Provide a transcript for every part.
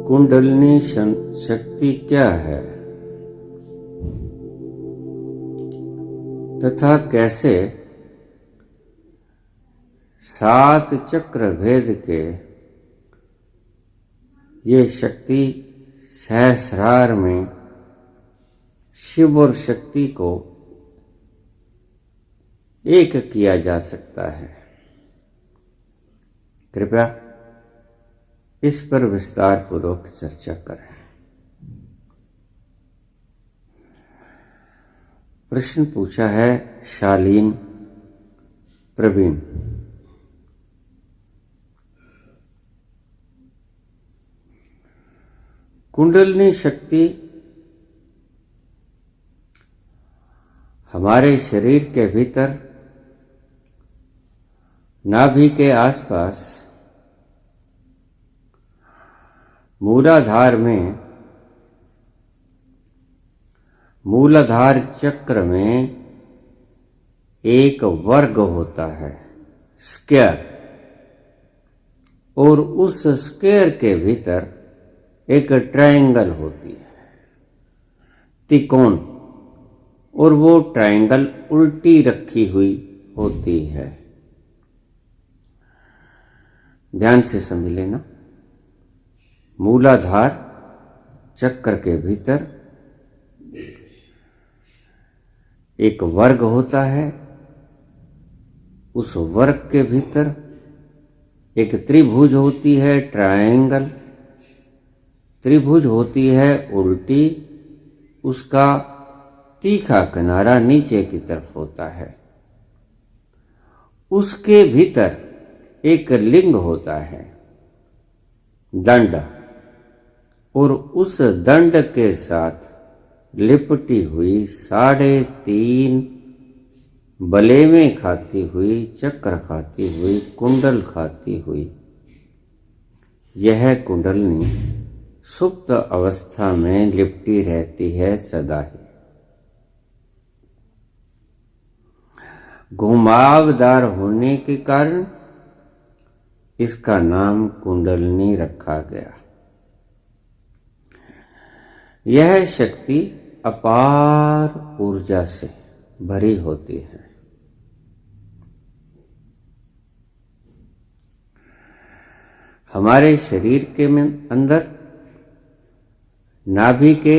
कुंडलिनी शक्ति क्या है तथा कैसे 7 चक्र भेद के ये शक्ति सहस्रार में शिव और शक्ति को एक किया जा सकता है। कृपया इस पर विस्तार पूर्वक चर्चा करें। प्रश्न पूछा है शालीन प्रवीण। कुंडलिनी शक्ति हमारे शरीर के भीतर नाभि के आसपास मूलाधार में मूलाधार चक्र में एक वर्ग होता है, स्क्वायर, और उस स्क्वायर के भीतर एक ट्रायंगल होती है, त्रिकोण, और वो ट्रायंगल उल्टी रखी हुई होती है। ध्यान से समझ लेना। मूलाधार चक्र के भीतर एक वर्ग होता है, उस वर्ग के भीतर एक त्रिभुज होती है, ट्रायंगल। त्रिभुज होती है उल्टी, उसका तीखा किनारा नीचे की तरफ होता है। उसके भीतर एक लिंग होता है, दंड, और उस दंड के साथ लिपटी हुई 3.5 बलेमें खाती हुई, चक्र खाती हुई, कुंडल खाती हुई यह कुंडलिनी सुप्त अवस्था में लिपटी रहती है सदा ही। घुमावदार होने के कारण इसका नाम कुंडलिनी रखा गया। यह शक्ति अपार ऊर्जा से भरी होती है। हमारे शरीर के अंदर नाभि के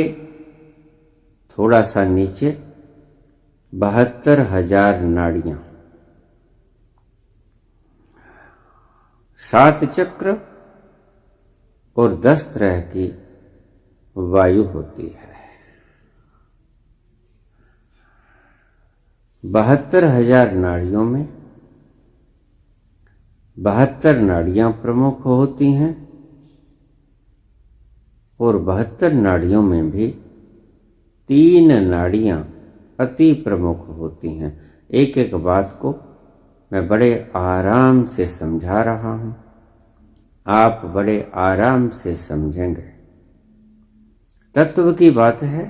थोड़ा सा नीचे 72,000 नाड़ियां, 7 चक्र और 10 तरह की वायु होती है। 72,000 नाड़ियों में 72 नाड़ियां प्रमुख होती हैं, और 72 नाड़ियों में भी 3 नाड़ियां अति प्रमुख होती हैं। एक एक बात को मैं बड़े आराम से समझा रहा हूं, आप बड़े आराम से समझेंगे। तत्व की बात है,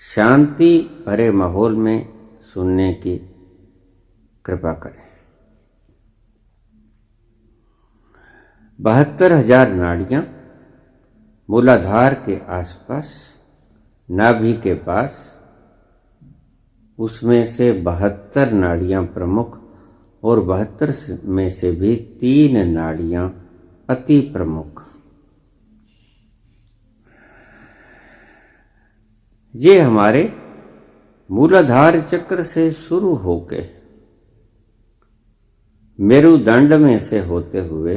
शांति भरे माहौल में सुनने की कृपा करें। 72,000 नाड़ियां मूलाधार के आसपास, नाभि के पास, उसमें से 72 नाड़ियां प्रमुख, और 72 में से भी 3 नाड़ियां अति प्रमुख। ये हमारे मूलाधार चक्र से शुरू होके मेरुदंड में से होते हुए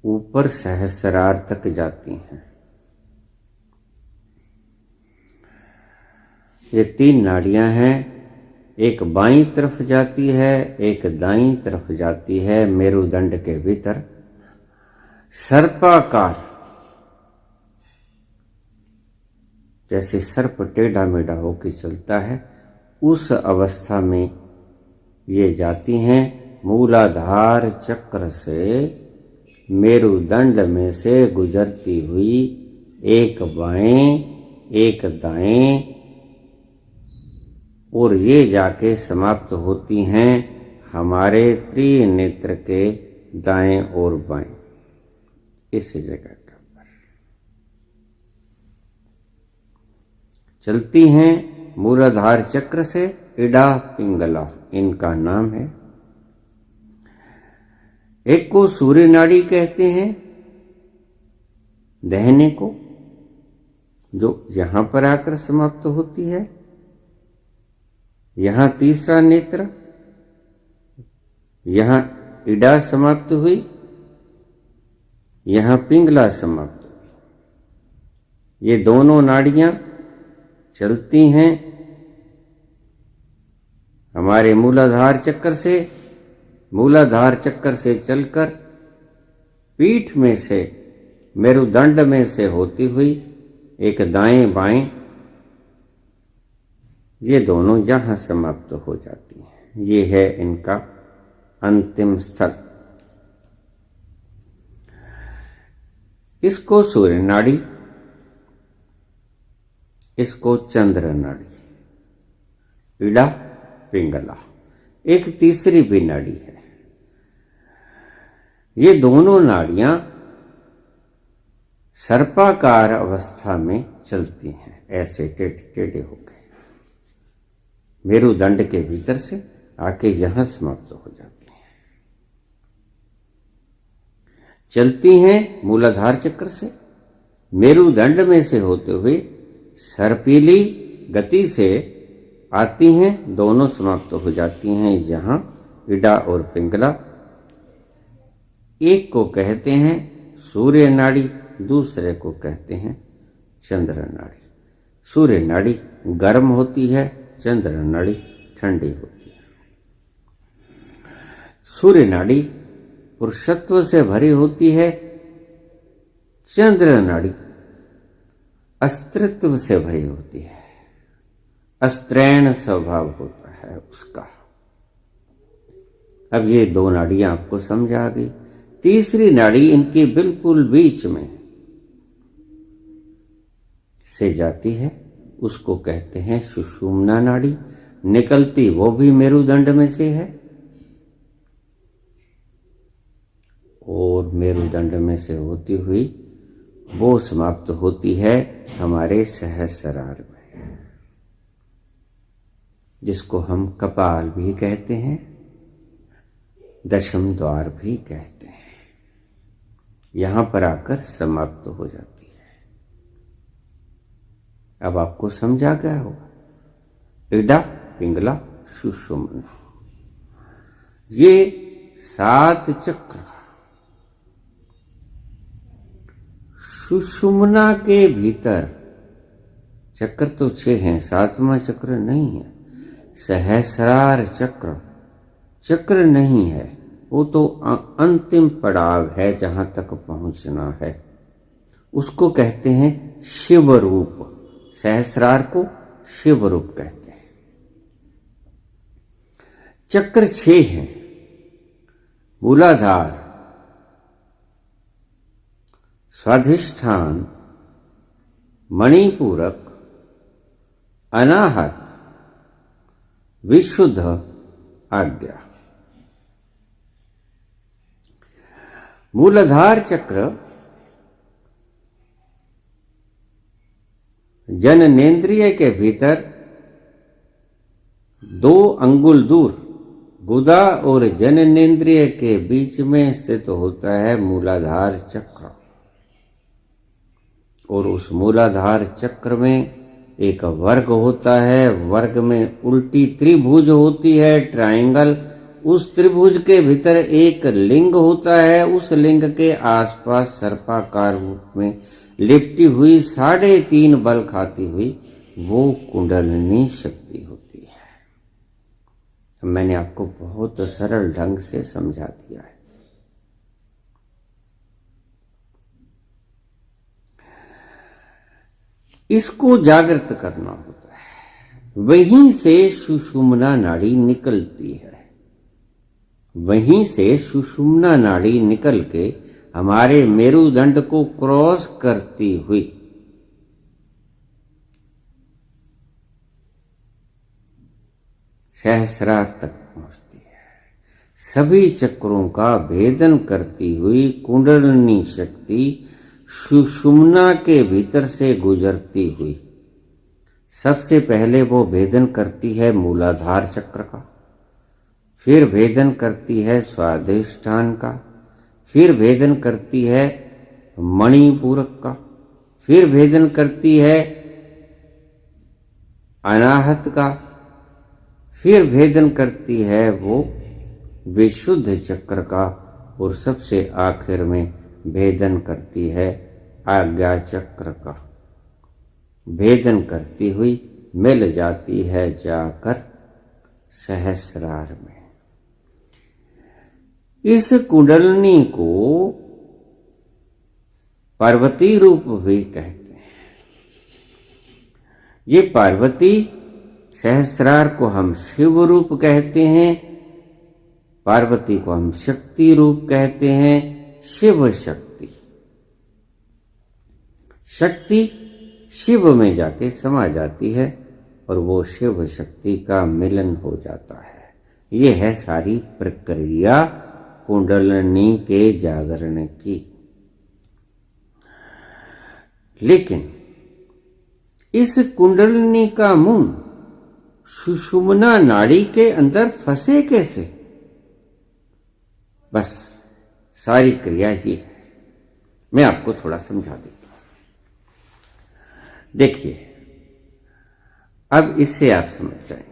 ऊपर सहस्रार तक जाती हैं। ये 3 नाड़ियां हैं, एक बाईं तरफ जाती है, एक दाईं तरफ जाती है। मेरुदंड के भीतर सर्पाकार, जैसे सर्प टेढ़ा मेढ़ा होकर चलता है, उस अवस्था में ये जाती हैं। मूलाधार चक्र से मेरुदंड में से गुजरती हुई एक बाएं एक दाएं, और ये जाके समाप्त होती हैं हमारे त्रिनेत्र के दाएं और बाएं, इस जगह का पर चलती हैं मूलाधार चक्र से। इडा पिंगला इनका नाम है। एक को सूर्य नाड़ी कहते हैं, दहने को, जो यहां पर आकर समाप्त होती है। यहां तीसरा नेत्र, यहां इडा समाप्त हुई, यहां पिंगला समाप्त हुई। ये दोनों नाड़ियां चलती हैं हमारे मूलाधार चक्र से। मूलाधार चक्र से चलकर पीठ में से, मेरुदंड में से होती हुई एक दाएं बाएं, ये दोनों यहां समाप्त हो जाती हैं। ये है इनका अंतिम स्थल। इसको सूर्य नाड़ी, इसको चंद्र नाड़ी, इड़ा पिंगला। एक तीसरी भी नाड़ी है। ये दोनों नाड़ियां सर्पाकार अवस्था में चलती हैं, ऐसे टेढ़े टेढ़े होकर मेरुदंड के भीतर से आके यहां समाप्त हो जाती हैं। चलती हैं मूलाधार चक्र से, मेरुदंड में से होते हुए सर्पीली गति से आती हैं, दोनों समाप्त हो जाती हैं यहां, इडा और पिंगला। एक को कहते हैं सूर्य नाड़ी, दूसरे को कहते हैं चंद्र नाड़ी। सूर्य नाड़ी गर्म होती है, चंद्र नाड़ी ठंडी होती है। सूर्य नाड़ी पुरुषत्व से भरी होती है, चंद्र नाड़ी अस्त्रित्व से भरी होती है, अस्त्रैण स्वभाव होता है उसका। अब ये दो नाड़ियां आपको समझ आ गई। तीसरी नाड़ी इनके बिल्कुल बीच में से जाती है, उसको कहते हैं सुषुम्ना नाड़ी। निकलती वो भी मेरुदंड में से है और मेरुदंड में से होती हुई वो समाप्त होती है हमारे सहस्रार में, जिसको हम कपाल भी कहते हैं, दशम द्वार भी कहते हैं। यहां पर आकर समाप्त हो जाती है। अब आपको समझा गया होगा। इडा पिंगला सुषुम्ना, ये 7 चक्र सुषुम्ना के भीतर, चक्र तो 6 हैं, 7वां चक्र नहीं है। सहस्रार चक्र, चक्र नहीं है, वो तो अंतिम पड़ाव है जहां तक पहुंचना है। उसको कहते हैं शिव रूप। सहस्रार को शिव रूप कहते हैं। चक्र 6 हैं। मूलाधार, स्वाधिष्ठान, मणिपूरक, अनाहत, विशुद्ध, आज्ञा। मूलाधार चक्र जननेन्द्रिय के भीतर 2 अंगुल दूर गुदा और जननेन्द्रिय के बीच में स्थित होता है मूलाधार चक्र। और उस मूलाधार चक्र में एक वर्ग होता है, वर्ग में उल्टी त्रिभुज होती है, ट्रायंगल। उस त्रिभुज के भीतर एक लिंग होता है, उस लिंग के आसपास सर्पाकार रूप में लिपटी हुई 3.5 बल खाती हुई वो कुंडलिनी शक्ति होती है। मैंने आपको बहुत सरल ढंग से समझा दिया है। इसको जागृत करना होता है। वहीं से सुषुम्ना नाड़ी निकलती है। वहीं से सुषुम्ना नाड़ी निकल के हमारे मेरुदंड को क्रॉस करती हुई सहस्रार तक पहुंचती है। सभी चक्रों का भेदन करती हुई कुंडलिनी शक्ति सुषुम्ना के भीतर से गुजरती हुई सबसे पहले वो भेदन करती है मूलाधार चक्र का, फिर भेदन करती है स्वाधिष्ठान का, फिर भेदन करती है मणिपूरक का, फिर भेदन करती है अनाहत का, फिर भेदन करती है वो विशुद्ध चक्र का, और सबसे आखिर में भेदन करती है आज्ञा चक्र का। भेदन करती हुई मिल जाती है जाकर सहस्रार में। इस कुंडलिनी को पार्वती रूप भी कहते हैं। ये पार्वती, सहस्रार को हम शिव रूप कहते हैं, पार्वती को हम शक्ति रूप कहते हैं, शिव शक्ति। शक्ति शिव में जाके समा जाती है और वो शिव शक्ति का मिलन हो जाता है। ये है सारी प्रक्रिया कुंडलिनी के जागरण की। लेकिन इस कुंडलिनी का मुंह सुषुम्ना नाड़ी के अंदर फंसे कैसे? बस सारी क्रिया ये है। मैं आपको थोड़ा समझा देता हूं। देखिए, अब इससे आप समझ जाएंगे।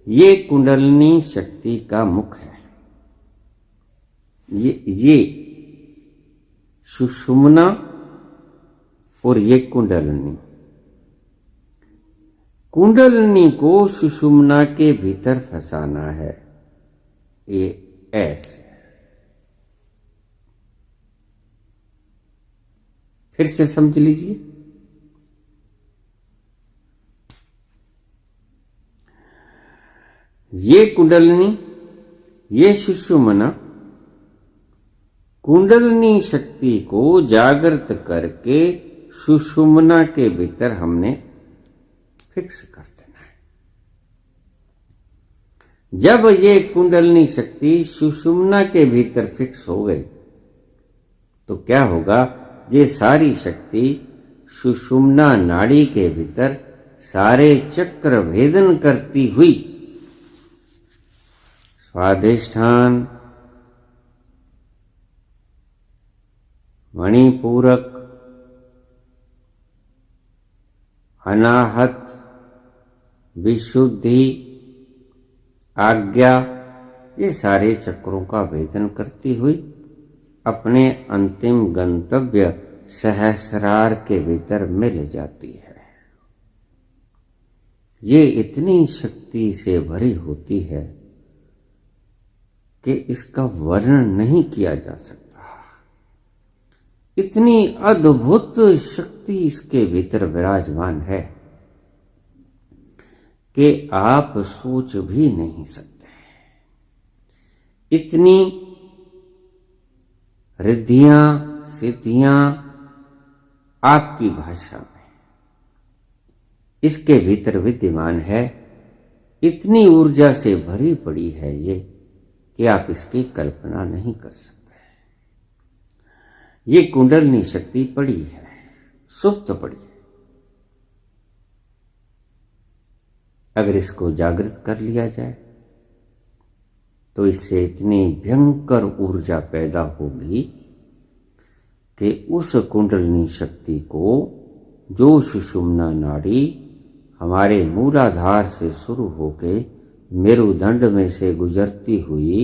ये कुंडलिनी शक्ति का मुख है। ये सुषुम्ना और ये कुंडलिनी। कुंडलिनी को सुषुम्ना के भीतर फंसाना है। ये ऐसे। फिर से समझ लीजिए। ये कुंडलिनी, ये सुषुम्ना कुंडलिनी शक्ति को जागृत करके सुषुम्ना के भीतर हमने फिक्स कर देना है। जब ये कुंडलिनी शक्ति सुषुम्ना के भीतर फिक्स हो गई तो क्या होगा? ये सारी शक्ति सुषुम्ना नाड़ी के भीतर सारे चक्र भेदन करती हुई स्वाधिष्ठान, मणिपूरक, अनाहत, विशुद्धि, आज्ञा, ये सारे चक्रों का भेदन करती हुई अपने अंतिम गंतव्य सहस्रार के भीतर मिल जाती है। ये इतनी शक्ति से भरी होती है कि इसका वर्णन नहीं किया जा सकता। इतनी अद्भुत शक्ति इसके भीतर विराजमान है कि आप सोच भी नहीं सकते। इतनी रिद्धियां, सिद्धियां आपकी भाषा में इसके भीतर विद्यमान है। इतनी ऊर्जा से भरी पड़ी है ये कि आप इसकी कल्पना नहीं कर सकते। ये कुंडलिनी शक्ति पड़ी है, सुप्त पड़ी है। अगर इसको जागृत कर लिया जाए तो इससे इतनी भयंकर ऊर्जा पैदा होगी कि उस कुंडलिनी शक्ति को, जो सुषुम्ना नाड़ी हमारे मूलाधार से शुरू होके मेरुदंड में से गुजरती हुई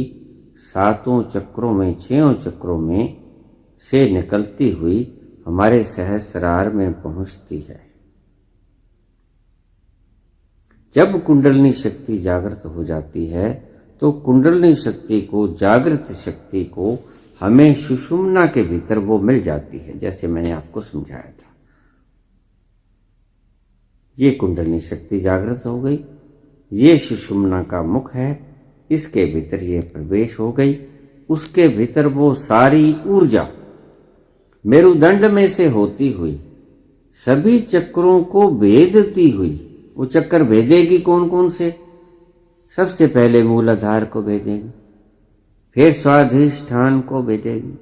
7 चक्रों में, 6 चक्रों में से निकलती हुई हमारे सहस्रार में पहुंचती है। जब कुंडलिनी शक्ति जागृत हो जाती है तो कुंडलिनी शक्ति को, जागृत शक्ति को हमें सुषुम्ना के भीतर वो मिल जाती है, जैसे मैंने आपको समझाया था। ये कुंडलिनी शक्ति जागृत हो गई, ये सुषुम्ना का मुख है, इसके भीतर ये प्रवेश हो गई। उसके भीतर वो सारी ऊर्जा मेरुदंड में से होती हुई सभी चक्रों को भेदती हुई, वो चक्कर भेदेगी कौन कौन से? सबसे पहले मूलाधार को भेजेगी, फिर स्वाधिष्ठान को भेजेगी,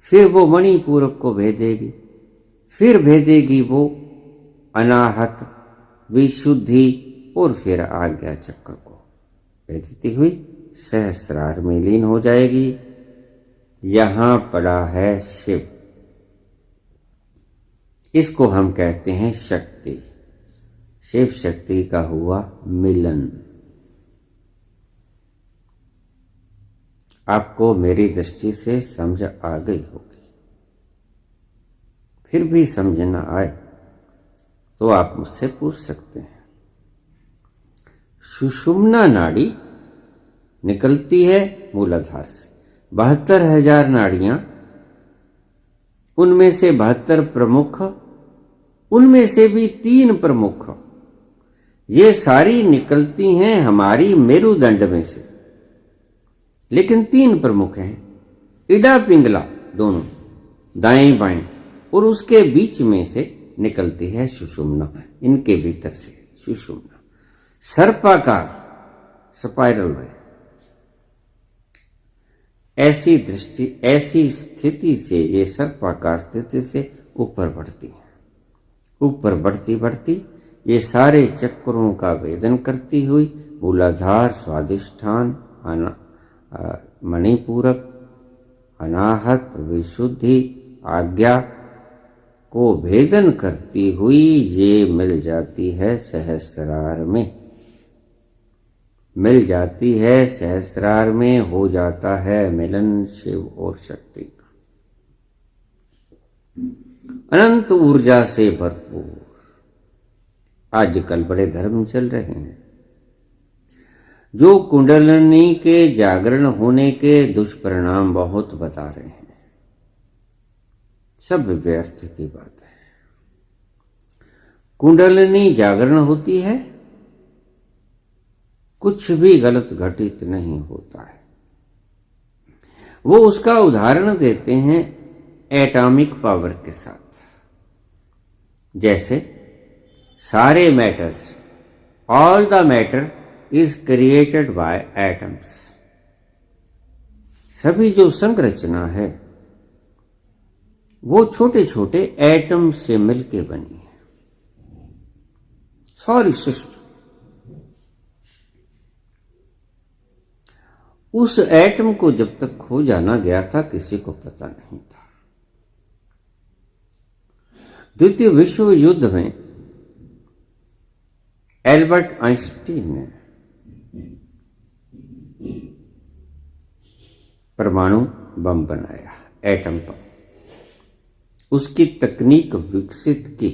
फिर वो मणिपूरक को भेजेगी, फिर भेजेगी वो अनाहत, विशुद्धि और फिर आज्ञा चक्र को भेजती हुई सहस्रार में लीन हो जाएगी। यहां पड़ा है शिव, इसको हम कहते हैं शक्ति। शिव शक्ति का हुआ मिलन। आपको मेरी दृष्टि से समझ आ गई होगी। फिर भी समझ न आए तो आप मुझसे पूछ सकते हैं। सुषुम्ना नाड़ी निकलती है मूलाधार से, 72,000 नाड़ियां, उनमें से 72 प्रमुख, उनमें से भी 3 प्रमुख, ये सारी निकलती हैं हमारी मेरुदंड में से, लेकिन 3 प्रमुख हैं, इडा पिंगला दोनों, दाएं बाएं, और उसके बीच में से निकलती है सुषुम्ना, इनके भीतर से सुषुम्ना सर्पाकार, स्पाइरल वे। ऐसी दृष्टि, ऐसी स्थिति से, ये सर्पाकार स्थिति से ऊपर बढ़ती है। ऊपर बढ़ती बढ़ती ये सारे चक्रों का वेदन करती हुई मूलाधार, स्वाधिष्ठान, मणिपूरक, अनाहत, विशुद्धि, आज्ञा को भेदन करती हुई ये मिल जाती है सहस्रार में। मिल जाती है सहस्रार में, हो जाता है मिलन शिव और शक्ति का। अनंत ऊर्जा से भरपूर। आजकल बड़े धर्म चल रहे हैं जो कुंडलिनी के जागरण होने के दुष्परिणाम बहुत बता रहे हैं। सब व्यर्थ की बात है। कुंडलिनी जागरण होती है, कुछ भी गलत घटित नहीं होता है। वो उसका उदाहरण देते हैं एटॉमिक पावर के साथ। जैसे सारे matters, all the matter is created by atoms. सभी जो संरचना है वो छोटे छोटे एटम से मिलकर बनी है। सारी सृष्टि उस एटम को जब तक खो जाना गया था किसी को पता नहीं था। द्वितीय विश्व युद्ध में एल्बर्ट आइंस्टीन ने परमाणु बम बनाया, एटम बम, उसकी तकनीक विकसित की।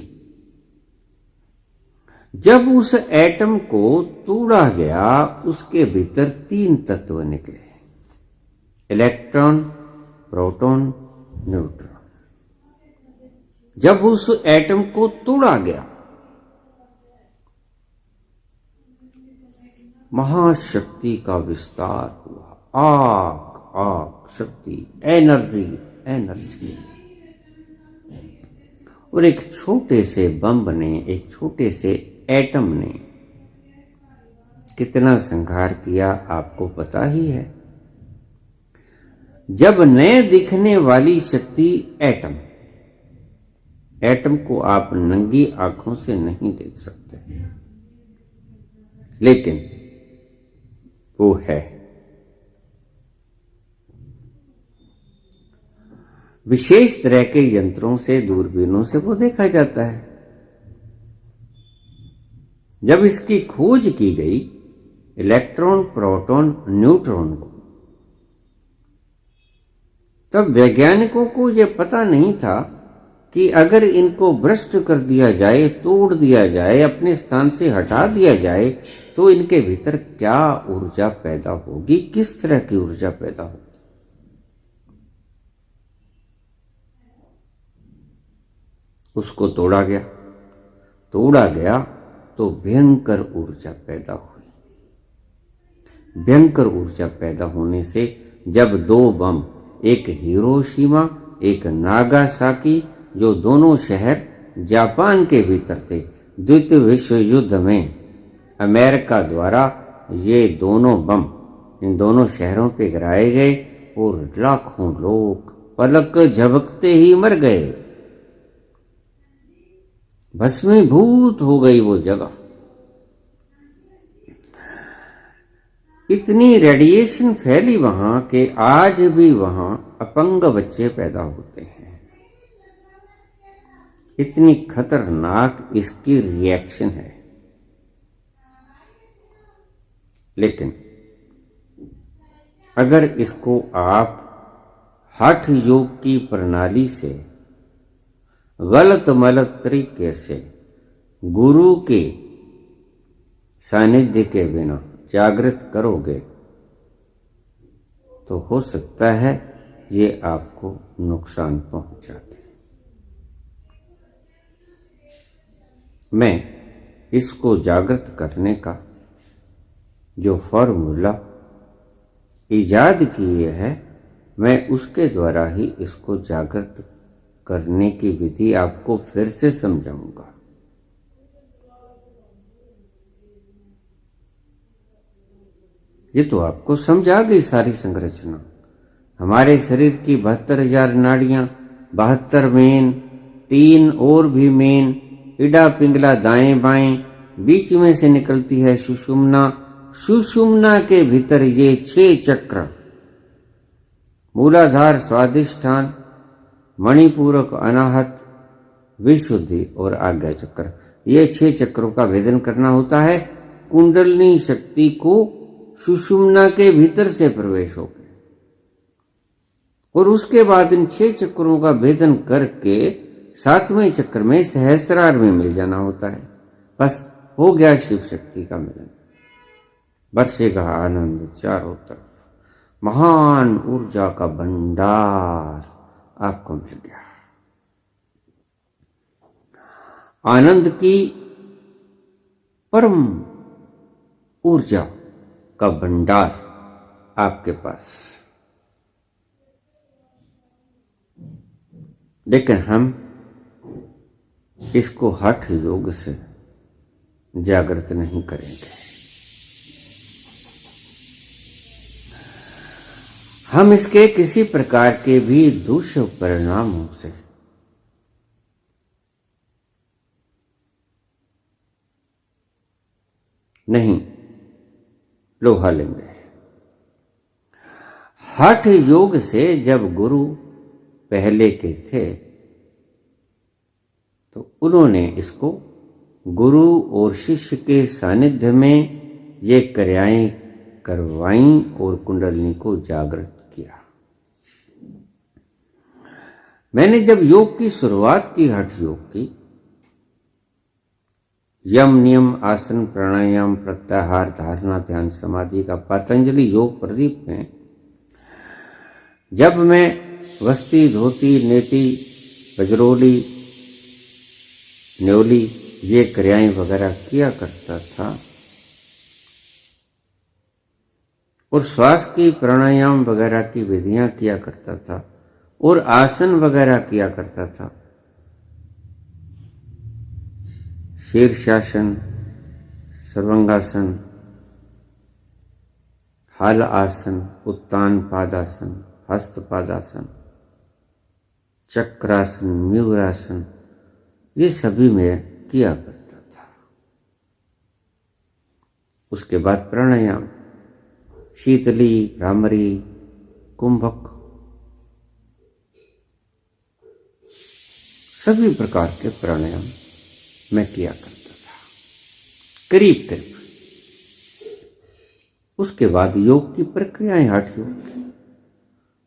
जब उस एटम को तोड़ा गया उसके भीतर 3 तत्व निकले, इलेक्ट्रॉन, प्रोटॉन, न्यूट्रॉन। जब उस एटम को तोड़ा गया महाशक्ति का विस्तार हुआ। आग, आग, शक्ति, एनर्जी, एनर्जी। और एक छोटे से बम ने, एक छोटे से एटम ने कितना संहार किया आपको पता ही है। जब नए दिखने वाली शक्ति एटम, एटम को आप नंगी आंखों से नहीं देख सकते, लेकिन वो है। विशेष तरह के यंत्रों से, दूरबीनों से वो देखा जाता है। जब इसकी खोज की गई इलेक्ट्रॉन, प्रोटॉन, न्यूट्रॉन को, तब वैज्ञानिकों को यह पता नहीं था कि अगर इनको भ्रष्ट कर दिया जाए, तोड़ दिया जाए, अपने स्थान से हटा दिया जाए तो इनके भीतर क्या ऊर्जा पैदा होगी, किस तरह की ऊर्जा पैदा होगी। उसको तोड़ा गया, तोड़ा गया तो भयंकर ऊर्जा पैदा हुई। भयंकर ऊर्जा पैदा होने से जब 2 बम, एक हिरोशिमा, एक नागासाकी, जो दोनों शहर जापान के भीतर थे, द्वितीय विश्व युद्ध में अमेरिका द्वारा ये दोनों बम इन दोनों शहरों पे गिराए गए और लाखों लोग पलक झपकते ही मर गए। भस्मीभूत हो गई वो जगह। इतनी रेडिएशन फैली वहां कि आज भी वहां अपंग बच्चे पैदा होते हैं। इतनी खतरनाक इसकी रिएक्शन है। लेकिन अगर इसको आप हठ योग की प्रणाली से गलत मलत तरीके से गुरु के सानिध्य के बिना जागृत करोगे तो हो सकता है ये आपको नुकसान पहुंचा दे। मैं इसको जागृत करने का जो फॉर्मूला इजाद किए है, मैं उसके द्वारा ही इसको जागृत करने की विधि आपको फिर से समझाऊंगा। ये तो आपको समझा गई सारी संरचना। हमारे शरीर की 72,000 नाड़ियां, 72 मेन, 3 और भी मेन, इडा पिंगला दाएं बाएं, बीच में से निकलती है सुषुम्ना। सुषुम्ना के भीतर ये 6 चक्र, मूलाधार, स्वाधिष्ठान, मणिपूरक, अनाहत, विशुद्धि और आज्ञा चक्र, ये 6 चक्रों का भेदन करना होता है। कुंडलिनी शक्ति को सुषुम्ना के भीतर से प्रवेश हो गए और उसके बाद इन 6 चक्रों का भेदन करके 7वें चक्र में सहस्रार में मिल जाना होता है। बस हो गया शिव शक्ति का मिलन। बरसेगा आनंद चारों तरफ, महान ऊर्जा का भंडार आपको मिल गया। आनंद की परम ऊर्जा का भंडार आपके पास। लेकिन हम इसको हठ योग से जागृत नहीं करेंगे। हम इसके किसी प्रकार के भी दुष्परिणामों से नहीं लोहा लेंगे। हठ योग से जब गुरु पहले के थे तो उन्होंने इसको गुरु और शिष्य के सानिध्य में ये क्रियाएं करवाई और कुंडलिनी को जागृत किया। मैंने जब योग की शुरुआत की, हठ योग की, यम नियम आसन प्राणायाम प्रत्याहार धारणा ध्यान समाधि का पतंजलि योग प्रदीप में जब मैं वस्ती धोती नेति बजरोली न्योली ये क्रियाएं वगैरह किया करता था और श्वास की प्राणायाम वगैरह की विधियां किया करता था और आसन वगैरह किया करता था, शीर्षासन, सर्वांगासन, हल आसन, उत्तान पादासन, हस्त पादासन, चक्रासन, म्यूरासन, ये सभी मैं किया करता था। उसके बाद प्राणायाम, शीतली, भ्रामरी, कुंभक, सभी प्रकार के प्राणायाम मैं किया करता था, करीब करीब। उसके बाद योग की प्रक्रियाएं, हठ योग की,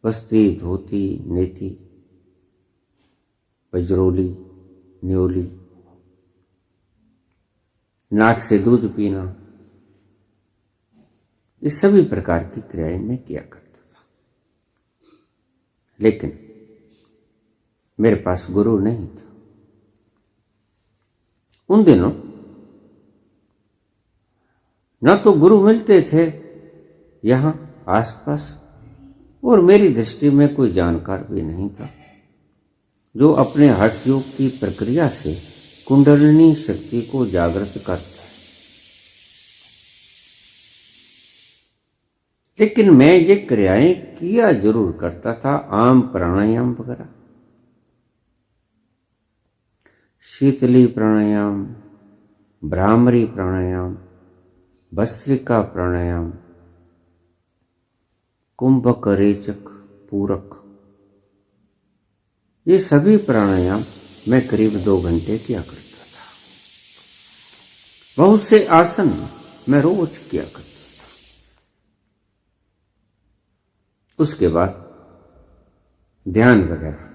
वस्ती धोती नेति बजरोली न्योली, नाक से दूध पीना, ये सभी प्रकार की क्रियाएं मैं किया करता था। लेकिन मेरे पास गुरु नहीं था उन दिनों। न तो गुरु मिलते थे यहां आसपास और मेरी दृष्टि में कोई जानकार भी नहीं था जो अपने हठ योग की प्रक्रिया से कुंडलिनी शक्ति को जागृत करता है। लेकिन मैं ये क्रियाएं किया जरूर करता था, आम प्राणायाम वगैरह, शीतली प्राणायाम, भ्रामरी प्राणायाम, भस्त्रिका प्राणायाम, कुंभक रेचक पूरक, ये सभी प्राणायाम मैं करीब 2 घंटे किया करता था। बहुत से आसन मैं रोज किया करता था। उसके बाद ध्यान वगैरह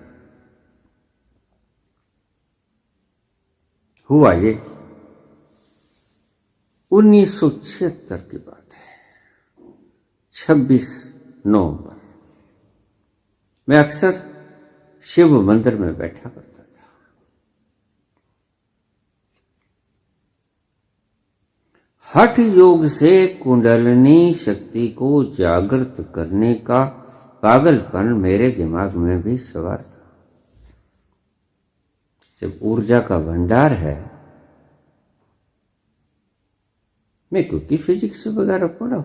हुआ। ये 1976 की बात है, 26 नवंबर। मैं अक्सर शिव मंदिर में बैठा करता था। हठ योग से कुंडलिनी शक्ति को जागृत करने का पागलपन मेरे दिमाग में भी सवार था। जब ऊर्जा का भंडार है, मैं क्योंकि फिजिक्स वगैरह पढ़ा,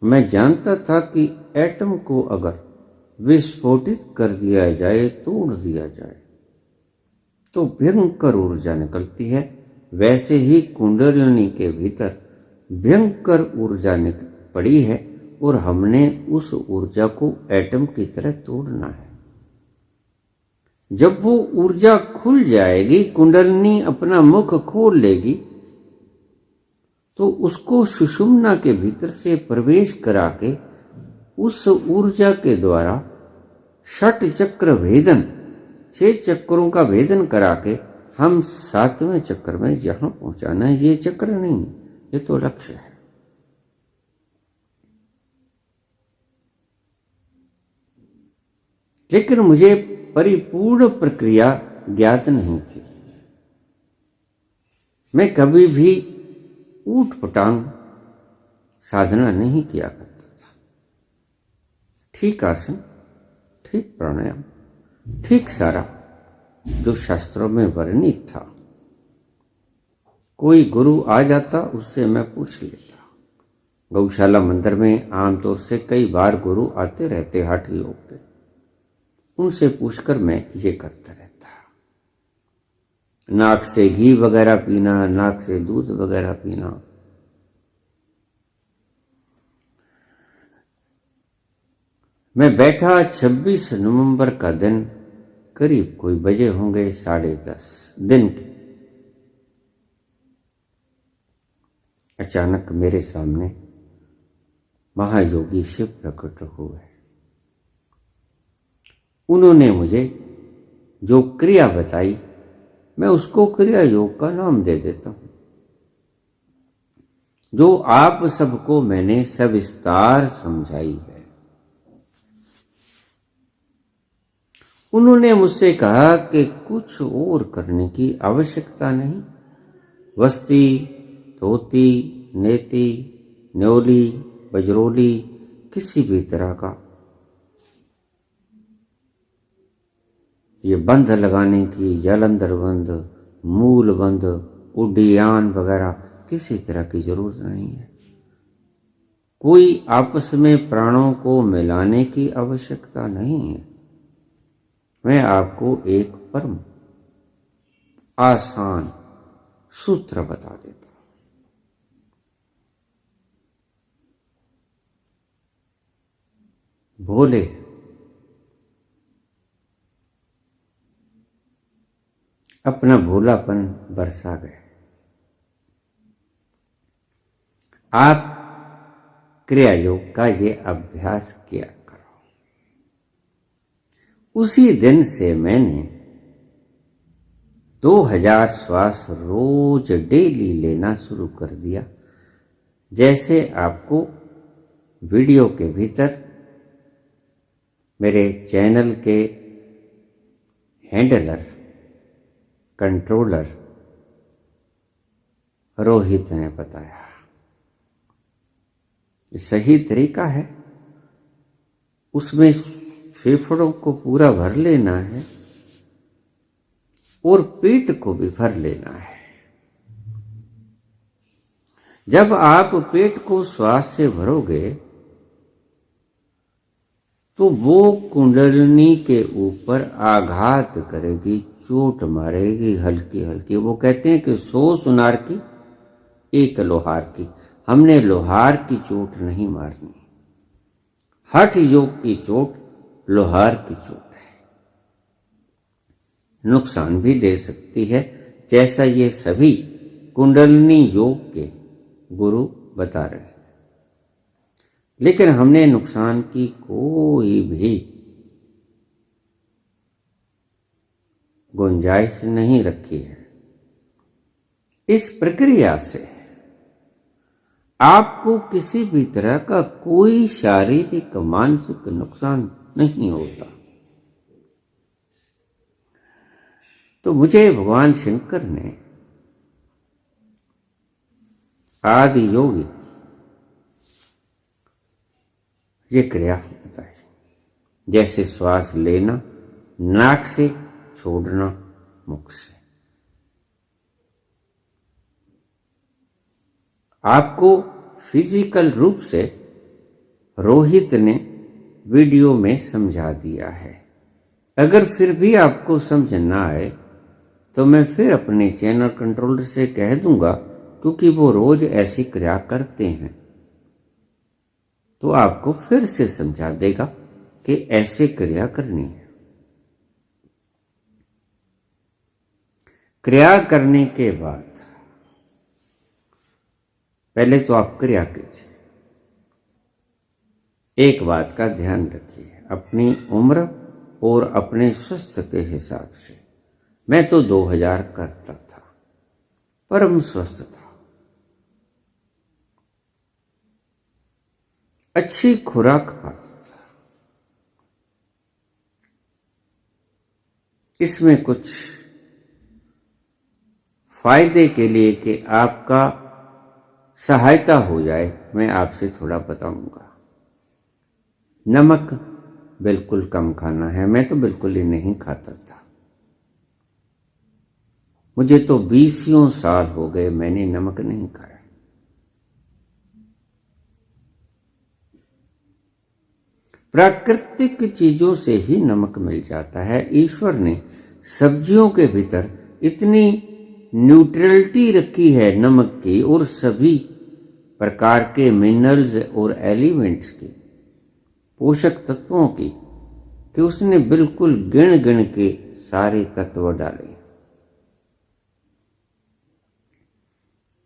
मैं जानता था कि एटम को अगर विस्फोटित कर दिया जाए, तोड़ दिया जाए, तो भयंकर ऊर्जा निकलती है। वैसे ही कुंडलिनी के भीतर भयंकर ऊर्जा पड़ी है और हमने उस ऊर्जा को एटम की तरह तोड़ना है। जब वो ऊर्जा खुल जाएगी, कुंडलिनी अपना मुख खोल लेगी, तो उसको सुषुम्ना के भीतर से प्रवेश करा के उस ऊर्जा के द्वारा 6 चक्र भेदन, 6 चक्रों का भेदन करा के हम 7वें चक्र में जहां पहुंचाना है। ये चक्र नहीं, ये तो लक्ष्य है। लेकिन मुझे परिपूर्ण प्रक्रिया ज्ञात नहीं थी। मैं कभी भी ऊट पटांग साधना नहीं किया करता था। ठीक आसन, ठीक प्राणायाम, ठीक सारा जो शास्त्रों में वर्णित था। कोई गुरु आ जाता, उससे मैं पूछ लेता। गौशाला मंदिर में आमतौर से कई बार गुरु आते रहते हठ योग के, उनसे पूछकर मैं ये करता रहता। नाक से घी वगैरह पीना, नाक से दूध वगैरह पीना। मैं बैठा 26 नवंबर का दिन, करीब कोई बजे होंगे 10:30 दिन के। अचानक मेरे सामने महायोगी शिव प्रकट हुए। उन्होंने मुझे जो क्रिया बताई, मैं उसको क्रिया योग का नाम दे देता हूं, जो आप सबको मैंने सविस्तार समझाई है। उन्होंने मुझसे कहा कि कुछ और करने की आवश्यकता नहीं। वस्ती, धोती, नेति, न्योली, बजरोली, किसी भी तरह का ये बंध लगाने की, जालंधर बंध, मूल बंध, उड्डीयान वगैरह किसी तरह की जरूरत नहीं है। कोई आपस में प्राणों को मिलाने की आवश्यकता नहीं है। मैं आपको एक परम आसान सूत्र बता देता हूं। भोले अपना भोलापन बरसा गए। आप क्रिया योग का ये अभ्यास किया करो। उसी दिन से मैंने 2000 श्वास रोज डेली लेना शुरू कर दिया। जैसे आपको वीडियो के भीतर मेरे चैनल के हैंडलर, कंट्रोलर रोहित ने बताया, सही तरीका है। उसमें फेफड़ों को पूरा भर लेना है और पेट को भी भर लेना है। जब आप पेट को श्वास से भरोगे तो वो कुंडलिनी के ऊपर आघात करेगी, चोट मारेगी हल्की हल्की। वो कहते हैं कि 100 सुनार की एक लोहार की। हमने लोहार की चोट नहीं मारनी, हठ योग की चोट लोहार की चोट है, नुकसान भी दे सकती है, जैसा ये सभी कुंडलिनी योग के गुरु बता रहे हैं। लेकिन हमने नुकसान की कोई भी गुंजाइश नहीं रखी है। इस प्रक्रिया से आपको किसी भी तरह का कोई शारीरिक मानसिक नुकसान नहीं होता। तो मुझे भगवान शंकर ने आदि योगी ये क्रिया बताई, जैसे श्वास लेना नाक से, छोड़ना मुख से। आपको फिजिकल रूप से रोहित ने वीडियो में समझा दिया है। अगर फिर भी आपको समझ ना आए तो मैं फिर अपने चैनल कंट्रोलर से कह दूंगा, क्योंकि वो रोज ऐसी क्रिया करते हैं, तो आपको फिर से समझा देगा कि ऐसे क्रिया करनी है। क्रिया करने के बाद पहले तो आप क्रिया कीजिए। एक बात का ध्यान रखिए, अपनी उम्र और अपने स्वास्थ्य के हिसाब से। मैं तो 2000 करता था, परम स्वस्थ था, अच्छी खुराक खाता था। इसमें कुछ फायदे के लिए कि आपका सहायता हो जाए, मैं आपसे थोड़ा बताऊंगा। नमक बिल्कुल कम खाना है। मैं तो बिल्कुल ही नहीं खाता था। मुझे तो 20 साल हो गए मैंने नमक नहीं खाया। प्राकृतिक चीजों से ही नमक मिल जाता है। ईश्वर ने सब्जियों के भीतर इतनी न्यूट्रलिटी रखी है नमक की और सभी प्रकार के मिनरल्स और एलिमेंट्स की, पोषक तत्वों की, कि उसने बिल्कुल गिन गिन के सारे तत्व डाले।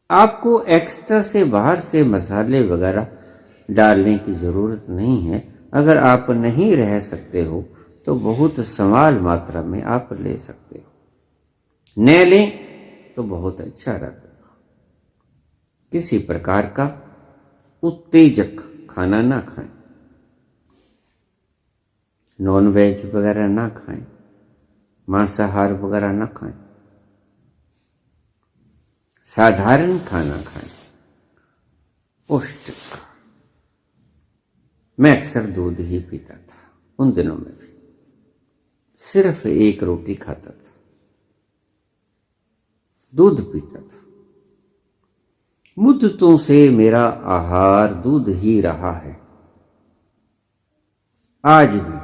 आपको एक्स्ट्रा से बाहर से मसाले वगैरह डालने की जरूरत नहीं है। अगर आप नहीं रह सकते हो तो बहुत समाल मात्रा में आप ले सकते हो। न लें तो बहुत अच्छा रहेगा। किसी प्रकार का उत्तेजक खाना ना खाएं, नॉन वेज वगैरह ना खाएं, मांसाहार वगैरह ना खाएं, साधारण खाना खाएं, पौष्टिक। मैं अक्सर दूध ही पीता था, उन दिनों में भी सिर्फ एक रोटी खाता था, दूध पीता था। मुद्दतों से मेरा आहार दूध ही रहा है, आज भी।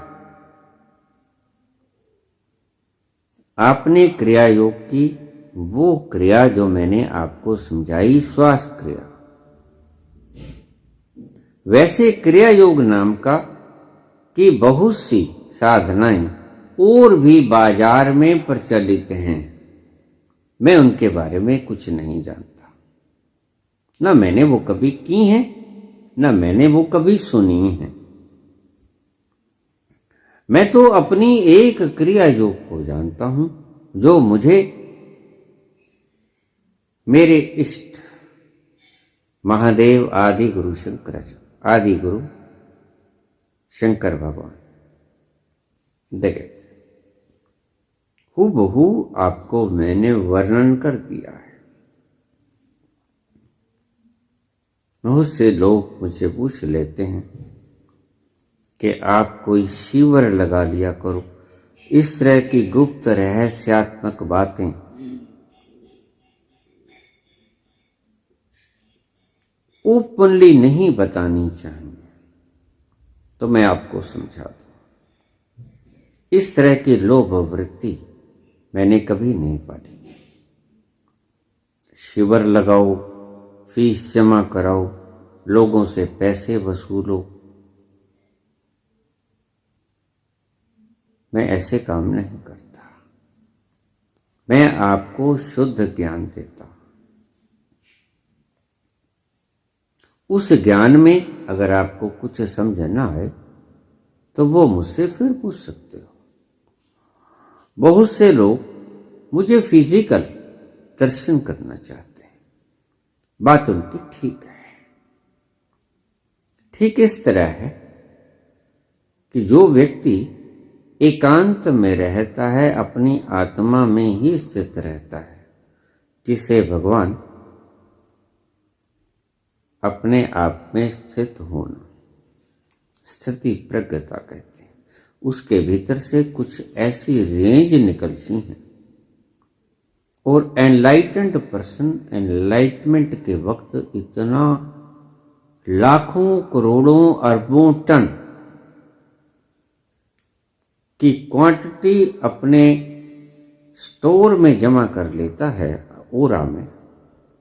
आपने क्रिया योग की वो क्रिया जो मैंने आपको समझाई, श्वास क्रिया, वैसे क्रिया योग नाम का कि बहुत सी साधनाएं और भी बाजार में प्रचलित हैं। मैं उनके बारे में कुछ नहीं जानता, ना मैंने वो कभी की हैं, ना मैंने वो कभी सुनी है। मैं तो अपनी एक क्रिया योग को जानता हूं जो मुझे मेरे इष्ट महादेव आदि गुरु आदि गुरु शंकर भगवान देखे। हूबहू आपको मैंने वर्णन कर दिया है। बहुत से लोग मुझसे पूछ लेते हैं कि आप कोई शिविर लगा लिया करो, इस तरह की गुप्त रहस्यात्मक बातें ओपनली नहीं बतानी चाहिए। तो मैं आपको समझा दूं, इस तरह की लोभ वृत्ति मैंने कभी नहीं पाली। शिविर लगाओ, फीस जमा कराओ, लोगों से पैसे वसूलो, मैं ऐसे काम नहीं करता। मैं आपको शुद्ध ज्ञान देता हूं। उस ज्ञान में अगर आपको कुछ समझ ना आए तो वो मुझसे फिर पूछ सकते हो। बहुत से लोग मुझे फिजिकल दर्शन करना चाहते हैं, बात उनकी ठीक है। ठीक इस तरह है कि जो व्यक्ति एकांत में रहता है, अपनी आत्मा में ही स्थित रहता है, जिसे भगवान अपने आप में स्थित होना, स्थिति प्रज्ञता कहते हैं, उसके भीतर से कुछ ऐसी रेंज निकलती हैं और एनलाइटेंड पर्सन एनलाइटमेंट के वक्त इतना लाखों करोड़ों अरबों टन की क्वांटिटी अपने स्टोर में जमा कर लेता है, ओरा में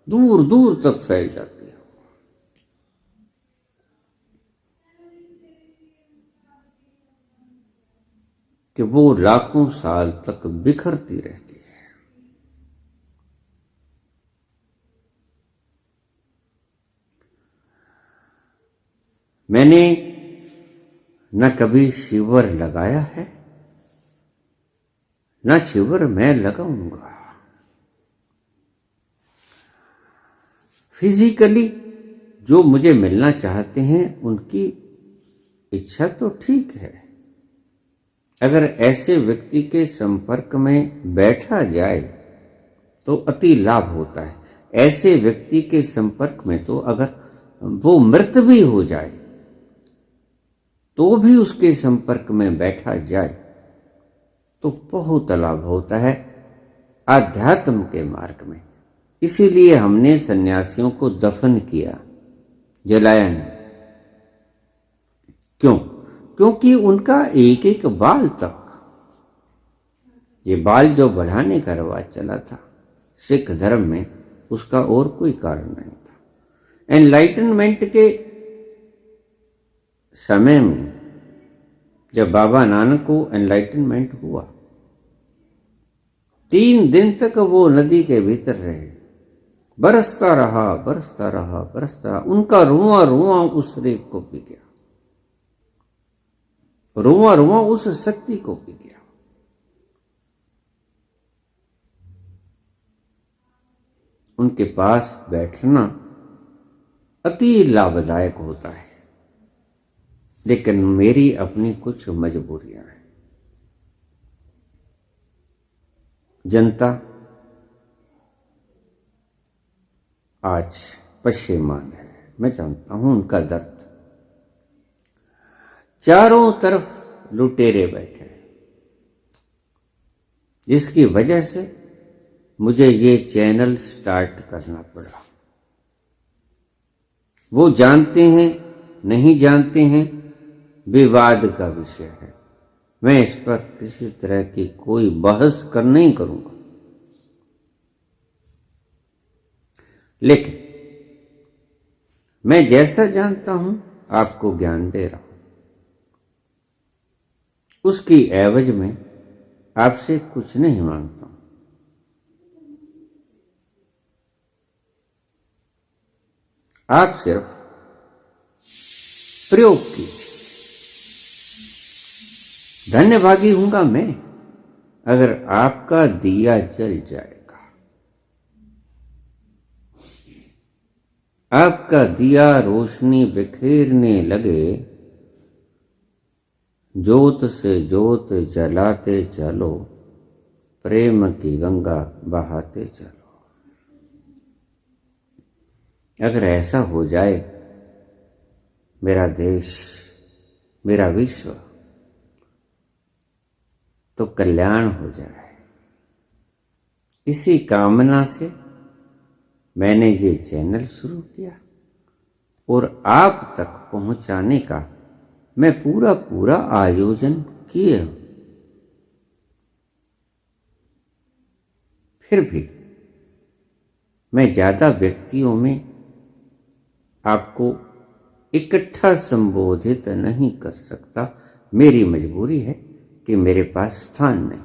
दूर दूर तक फैल जाती है। कि वो लाखों साल तक बिखरती रहती है। मैंने न कभी शिविर लगाया है, न शिविर मैं लगाऊंगा। फिजिकली जो मुझे मिलना चाहते हैं उनकी इच्छा तो ठीक है। अगर ऐसे व्यक्ति के संपर्क में बैठा जाए तो अति लाभ होता है। ऐसे व्यक्ति के संपर्क में तो अगर वो मृत भी हो जाए तो भी उसके संपर्क में बैठा जाए तो बहुत लाभ होता है आध्यात्म के मार्ग में। इसीलिए हमने सन्यासियों को दफन किया, जलाया नहीं। क्यों? क्योंकि उनका एक एक बाल तक, ये बाल जो बढ़ाने का रिवाज चला था सिख धर्म में, उसका और कोई कारण नहीं था। एनलाइटनमेंट के समय में जब बाबा नानक को एनलाइटनमेंट हुआ, 3 दिन तक वो नदी के भीतर रहे, बरसता रहा बरसता रहा बरसता रहा। उनका रुआं रुआं उस रेत को पी गया, रुआं रुआं उस शक्ति को पी गया। उनके पास बैठना अति लाभदायक होता है, लेकिन मेरी अपनी कुछ मजबूरियां हैं। जनता आज पशेमान है, मैं जानता हूं उनका दर्द। चारों तरफ लुटेरे बैठे, जिसकी वजह से मुझे ये चैनल स्टार्ट करना पड़ा। वो जानते हैं नहीं जानते हैं, विवाद का विषय है। मैं इस पर किसी तरह की कोई बहस नहीं करूंगा, लेकिन मैं जैसा जानता हूं आपको ज्ञान दे रहा हूं। उसकी एवज में आपसे कुछ नहीं मांगता हूं। आप सिर्फ प्रयोग कीजिए। धन्यभागी हूंगा मैं अगर आपका दिया जल जाएगा। आपका दिया रोशनी बिखेरने लगे, ज्योत से ज्योत जलाते चलो, प्रेम की गंगा बहाते चलो। अगर ऐसा हो जाए, मेरा देश, मेरा विश्व तो कल्याण हो जाए। इसी कामना से मैंने ये चैनल शुरू किया और आप तक पहुंचाने का मैं पूरा पूरा आयोजन किए हूं। फिर भी मैं ज्यादा व्यक्तियों में आपको इकट्ठा संबोधित नहीं कर सकता। मेरी मजबूरी है कि मेरे पास स्थान नहीं।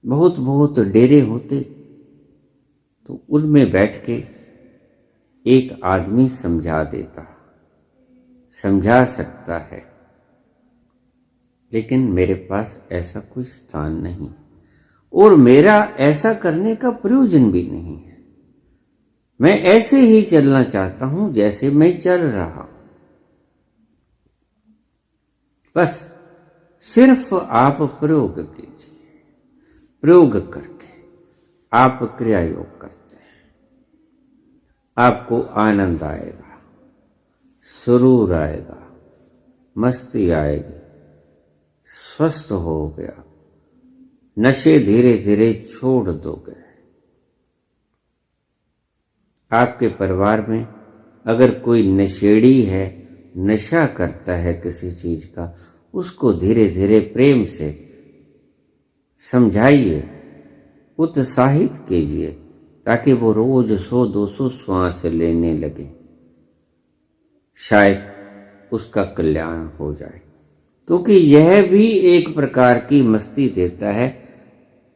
बहुत बहुत डेरे होते तो उनमें बैठ के एक आदमी समझा देता, समझा सकता है, लेकिन मेरे पास ऐसा कोई स्थान नहीं और मेरा ऐसा करने का प्रयोजन भी नहीं है। मैं ऐसे ही चलना चाहता हूं जैसे मैं चल रहा हूं। बस सिर्फ आप प्रयोग कीजिए, प्रयोग करके आप क्रिया योग करते हैं, आपको आनंद आएगा, सुरूर आएगा, मस्ती आएगी, स्वस्थ हो गया, नशे धीरे धीरे छोड़ दोगे। आपके परिवार में अगर कोई नशेड़ी है, नशा करता है किसी चीज का, उसको धीरे धीरे प्रेम से समझाइए, उत्साहित कीजिए, ताकि वो रोज 100-200 श्वास लेने लगे। शायद उसका कल्याण हो जाए, क्योंकि यह भी एक प्रकार की मस्ती देता है।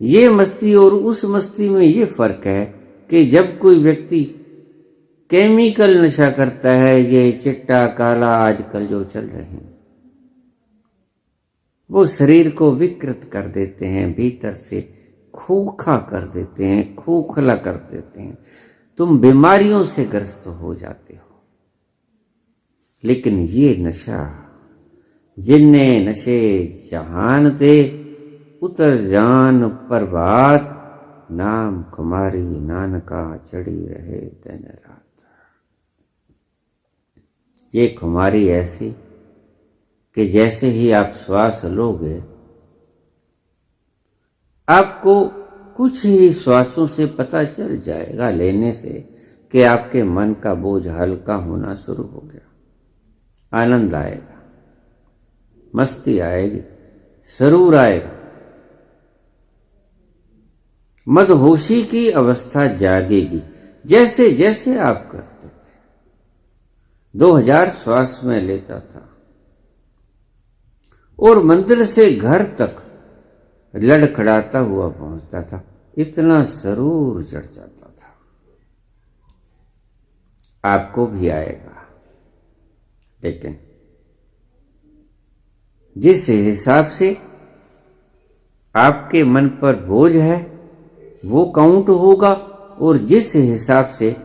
ये मस्ती और उस मस्ती में ये फर्क है कि जब कोई व्यक्ति केमिकल नशा करता है, ये चिट्टा काला आजकल जो चल रहे हैं, वो शरीर को विकृत कर देते हैं, भीतर से खोखा कर देते हैं, खोखला कर देते हैं। तुम बीमारियों से ग्रस्त हो जाते हो। लेकिन ये नशा, जिन्ने नशे जहान दे उतर जान प्रभात, नाम कुमारी नानका चढ़ी रहे दिन रात। ये खुमारी ऐसी कि जैसे ही आप श्वास लोगे, आपको कुछ ही श्वासों से पता चल जाएगा लेने से कि आपके मन का बोझ हल्का होना शुरू हो गया। आनंद आएगा, मस्ती आएगी, सरूर आएगा, मदहोशी की अवस्था जागेगी, जैसे जैसे आप करते थे। 2000 श्वास में लेता था और मंदिर से घर तक लड़खड़ाता हुआ पहुंचता था, इतना सरूर चढ़ जाता था। आपको भी आएगा, लेकिन जिस हिसाब से आपके मन पर बोझ है वो काउंट होगा, और जिस हिसाब से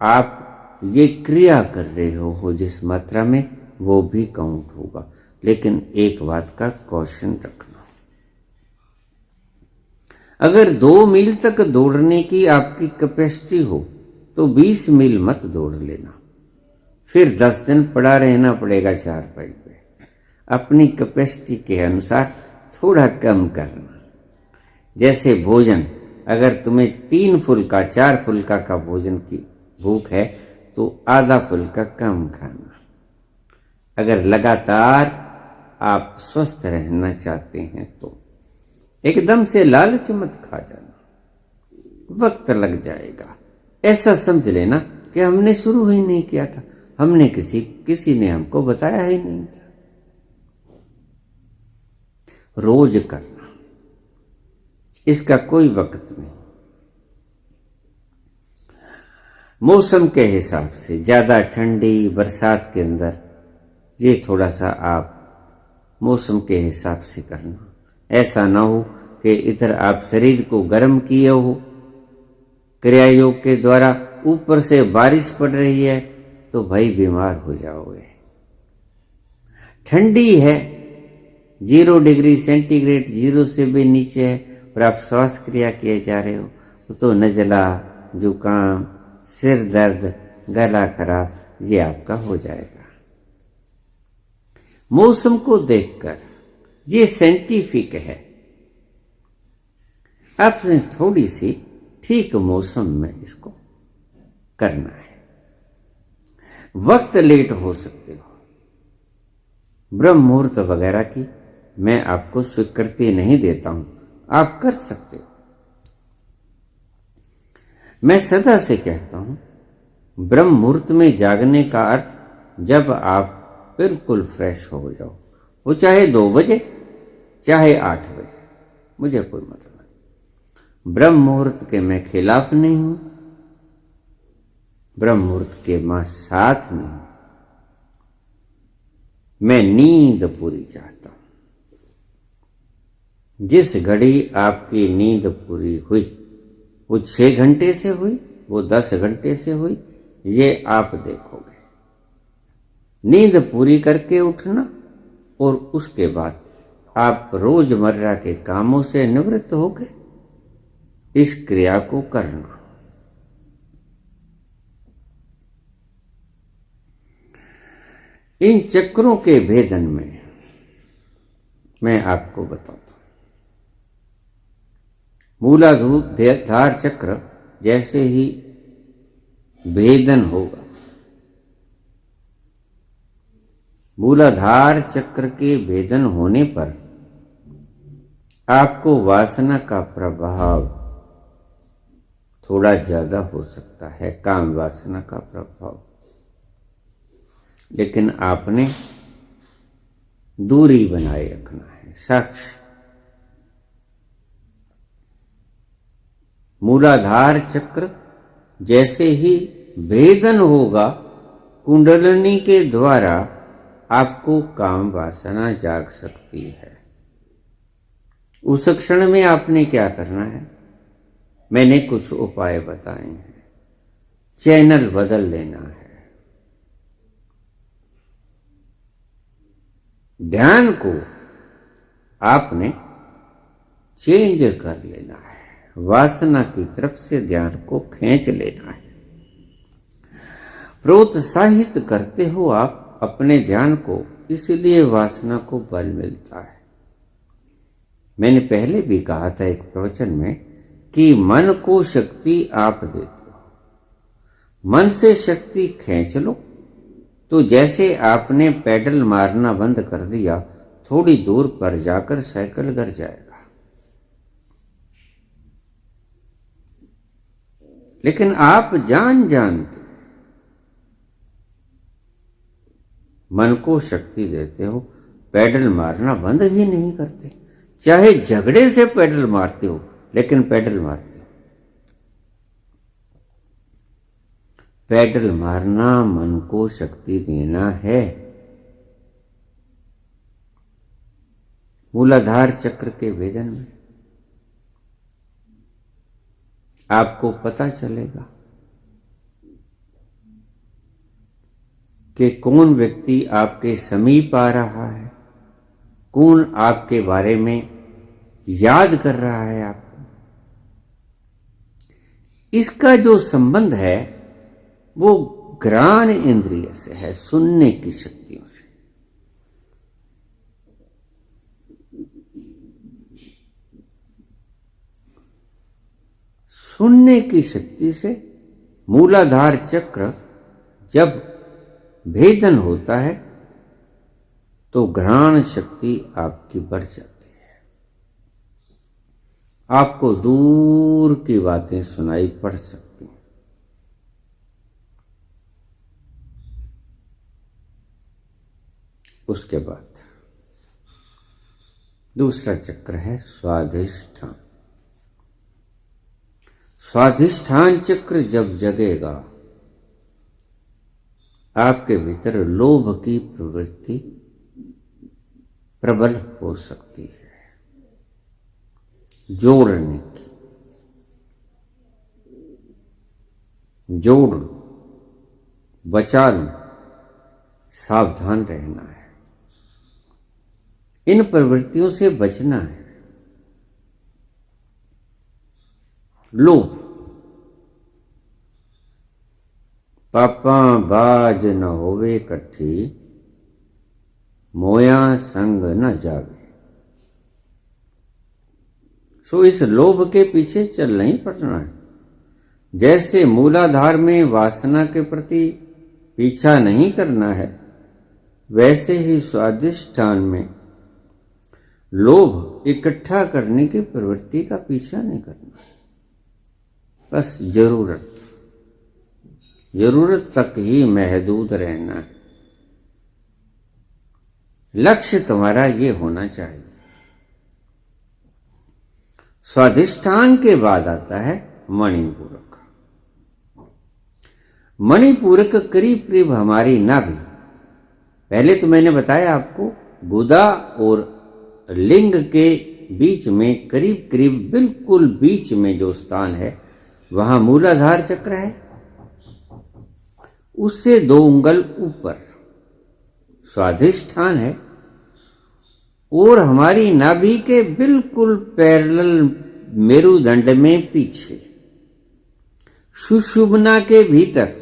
आप ये क्रिया कर रहे हो जिस मात्रा में, वो भी काउंट होगा। लेकिन एक बात का कॉशन रखना, अगर 2 मील तक दौड़ने की आपकी कैपेसिटी हो तो 20 मील मत दौड़ लेना, फिर 10 दिन पड़ा रहना पड़ेगा चारपाई पे। अपनी कैपेसिटी के अनुसार थोड़ा कम करना। जैसे भोजन, अगर तुम्हें 3 फुल्का 4 फुल्का का भोजन की भूख है तो आधा फुल्का कम खाना। अगर लगातार आप स्वस्थ रहना चाहते हैं तो एकदम से लालच मत खा जाना, वक्त लग जाएगा। ऐसा समझ लेना कि हमने शुरू ही नहीं किया था, हमने किसी ने हमको बताया ही नहीं था। रोज करना, इसका कोई वक्त नहीं। मौसम के हिसाब से ज्यादा ठंडी बरसात के अंदर ये थोड़ा सा आप मौसम के हिसाब से करना। ऐसा ना हो कि इधर आप शरीर को गर्म किए हो क्रिया योग के द्वारा, ऊपर से बारिश पड़ रही है तो भाई बीमार हो जाओगे। ठंडी है, 0 डिग्री सेंटीग्रेड, 0 से भी नीचे है, और आप श्वास क्रिया किए जा रहे हो तो नजला, जुकाम, सिर दर्द, गला खराब, ये आपका हो जाएगा। मौसम को देखकर, ये साइंटिफिक है, आपने थोड़ी सी ठीक मौसम में इसको करना है। वक्त लेट हो सकते हो, ब्रह्म मुहूर्त वगैरह की मैं आपको स्वीकृति नहीं देता हूं, आप कर सकते हो। मैं सदा से कहता हूं ब्रह्म मुहूर्त में जागने का अर्थ जब आप बिल्कुल फ्रेश हो जाओ, वो चाहे 2 बजे चाहे 8 बजे, मुझे कोई मतलब नहीं। ब्रह्म मुहूर्त के मैं खिलाफ नहीं हूं, ब्रह्म मुहूर्त के मैं साथ नहीं हूं। मैं नींद पूरी चाहता हूं। जिस घड़ी आपकी नींद पूरी हुई, वो 6 घंटे से हुई, वो 10 घंटे से हुई, ये आप देखोगे। नींद पूरी करके उठना और उसके बाद आप रोजमर्रा के कामों से निवृत्त हो गए, इस क्रिया को करना। इन चक्रों के भेदन में मैं आपको बताता हूं। मूलाधार चक्र जैसे ही भेदन होगा, मूलाधार चक्र के भेदन होने पर आपको वासना का प्रभाव थोड़ा ज्यादा हो सकता है, काम वासना का प्रभाव, लेकिन आपने दूरी बनाए रखना है। साक्ष मूलाधार चक्र जैसे ही भेदन होगा, कुंडलिनी के द्वारा आपको काम वासना जाग सकती है। उस क्षण में आपने क्या करना है, मैंने कुछ उपाय बताए हैं। चैनल बदल लेना है, ध्यान को आपने चेंज कर लेना है, वासना की तरफ से ध्यान को खींच लेना है। प्रोत्साहित करते हो आप अपने ध्यान को, इसलिए वासना को बल मिलता है। मैंने पहले भी कहा था एक प्रवचन में कि मन को शक्ति आप देते हो, मन से शक्ति खींच लो तो जैसे आपने पैडल मारना बंद कर दिया, थोड़ी दूर पर जाकर साइकिल गिर जाएगा। लेकिन आप जान जान के मन को शक्ति देते हो, पैडल मारना बंद ही नहीं करते। चाहे झगड़े से पैडल मारते हो, लेकिन पैडल मारते हो। पैडल मारना मन को शक्ति देना है। मूलाधार चक्र के भेदन में आपको पता चलेगा कि कौन व्यक्ति आपके समीप आ रहा है, कौन आपके बारे में याद कर रहा है आपको। इसका जो संबंध है वो घ्राण इंद्रिय से है, सुनने की शक्तियों से। सुनने की शक्ति से मूलाधार चक्र जब भेदन होता है तो घ्राण शक्ति आपकी बढ़ जाती है, आपको दूर की बातें सुनाई पड़ सकती हैं। उसके बाद दूसरा चक्र है स्वाधिष्ठान। स्वाधिष्ठान चक्र जब जगेगा, आपके भीतर लोभ की प्रवृत्ति प्रबल हो सकती है, जोड़ने की। जोड़ लो, बचा लो, सावधान रहना है। इन प्रवृत्तियों से बचना है। लोभ, पापा बाज न होवे कट्ठी, मोया संग न जावे। सो इस लोभ के पीछे चल नहीं पड़ना है। जैसे मूलाधार में वासना के प्रति पीछा नहीं करना है, वैसे ही स्वाधिष्ठान में लोभ इकट्ठा करने की प्रवृत्ति का पीछा नहीं करना। बस जरूरत तक ही महदूद रहना है। लक्ष्य तुम्हारा ये होना चाहिए। स्वाधिष्ठान के बाद आता है मणिपूरक। मणिपूरक करीब करीब हमारी नाभि, पहले तो मैंने बताया आपको गुदा और लिंग के बीच में करीब करीब बिल्कुल बीच में जो स्थान है वहां मूलाधार चक्र है, उससे 2 उंगल ऊपर स्वाधिष्ठान है और हमारी नाभि के बिल्कुल पैरेलल मेरुदंड में पीछे सुषुम्ना के भीतर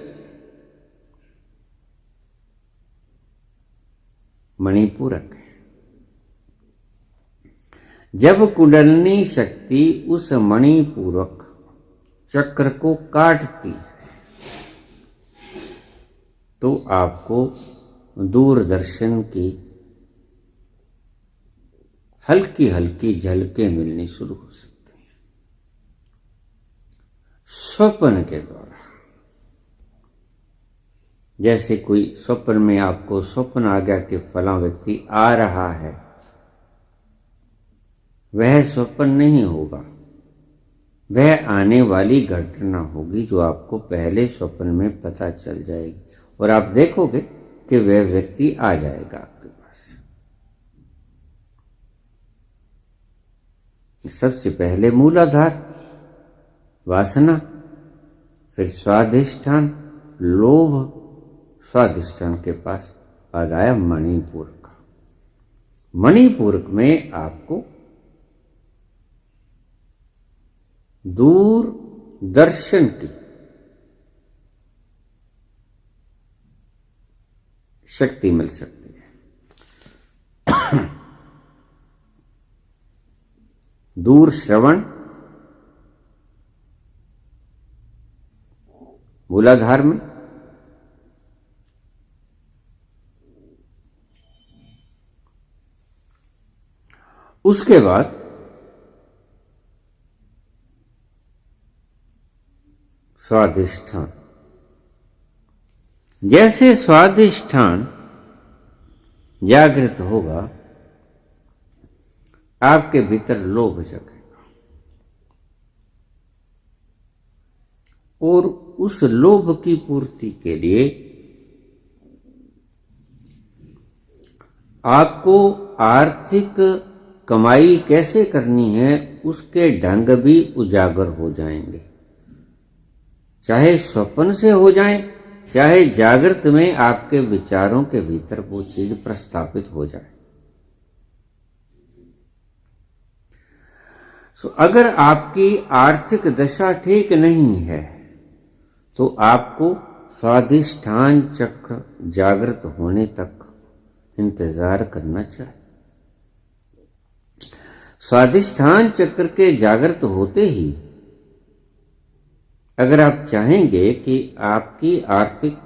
मणिपूरक है। जब कुंडलिनी शक्ति उस मणिपूरक चक्र को काटती है तो आपको दूरदर्शन की हल्की हल्की झलकें मिलनी शुरू हो सकती हैं स्वप्न के द्वारा। जैसे कोई स्वप्न में आपको स्वप्न आ गया कि फलां व्यक्ति आ रहा है, वह स्वप्न नहीं होगा, वह आने वाली घटना होगी जो आपको पहले स्वप्न में पता चल जाएगी और आप देखोगे कि वह व्यक्ति आ जाएगा आपके पास। सबसे पहले मूलाधार वासना, फिर स्वाधिष्ठान लोभ, स्वाधिष्ठान के पास आ जाया मणिपूरक। मणिपूरक में आपको दूर दर्शन की शक्ति मिल सकती है। दूर श्रवण मूलाधार में, उसके बाद स्वाधिष्ठान। जैसे स्वाधिष्ठान जागृत होगा आपके भीतर लोभ जगेगा और उस लोभ की पूर्ति के लिए आपको आर्थिक कमाई कैसे करनी है उसके ढंग भी उजागर हो जाएंगे, चाहे स्वप्न से हो जाए, चाहे जागृत में आपके विचारों के भीतर वो चीज प्रस्थापित हो जाए। अगर आपकी आर्थिक दशा ठीक नहीं है तो आपको स्वाधिष्ठान चक्र जागृत होने तक इंतजार करना चाहिए। स्वाधिष्ठान चक्र के जागृत होते ही अगर आप चाहेंगे कि आपकी आर्थिक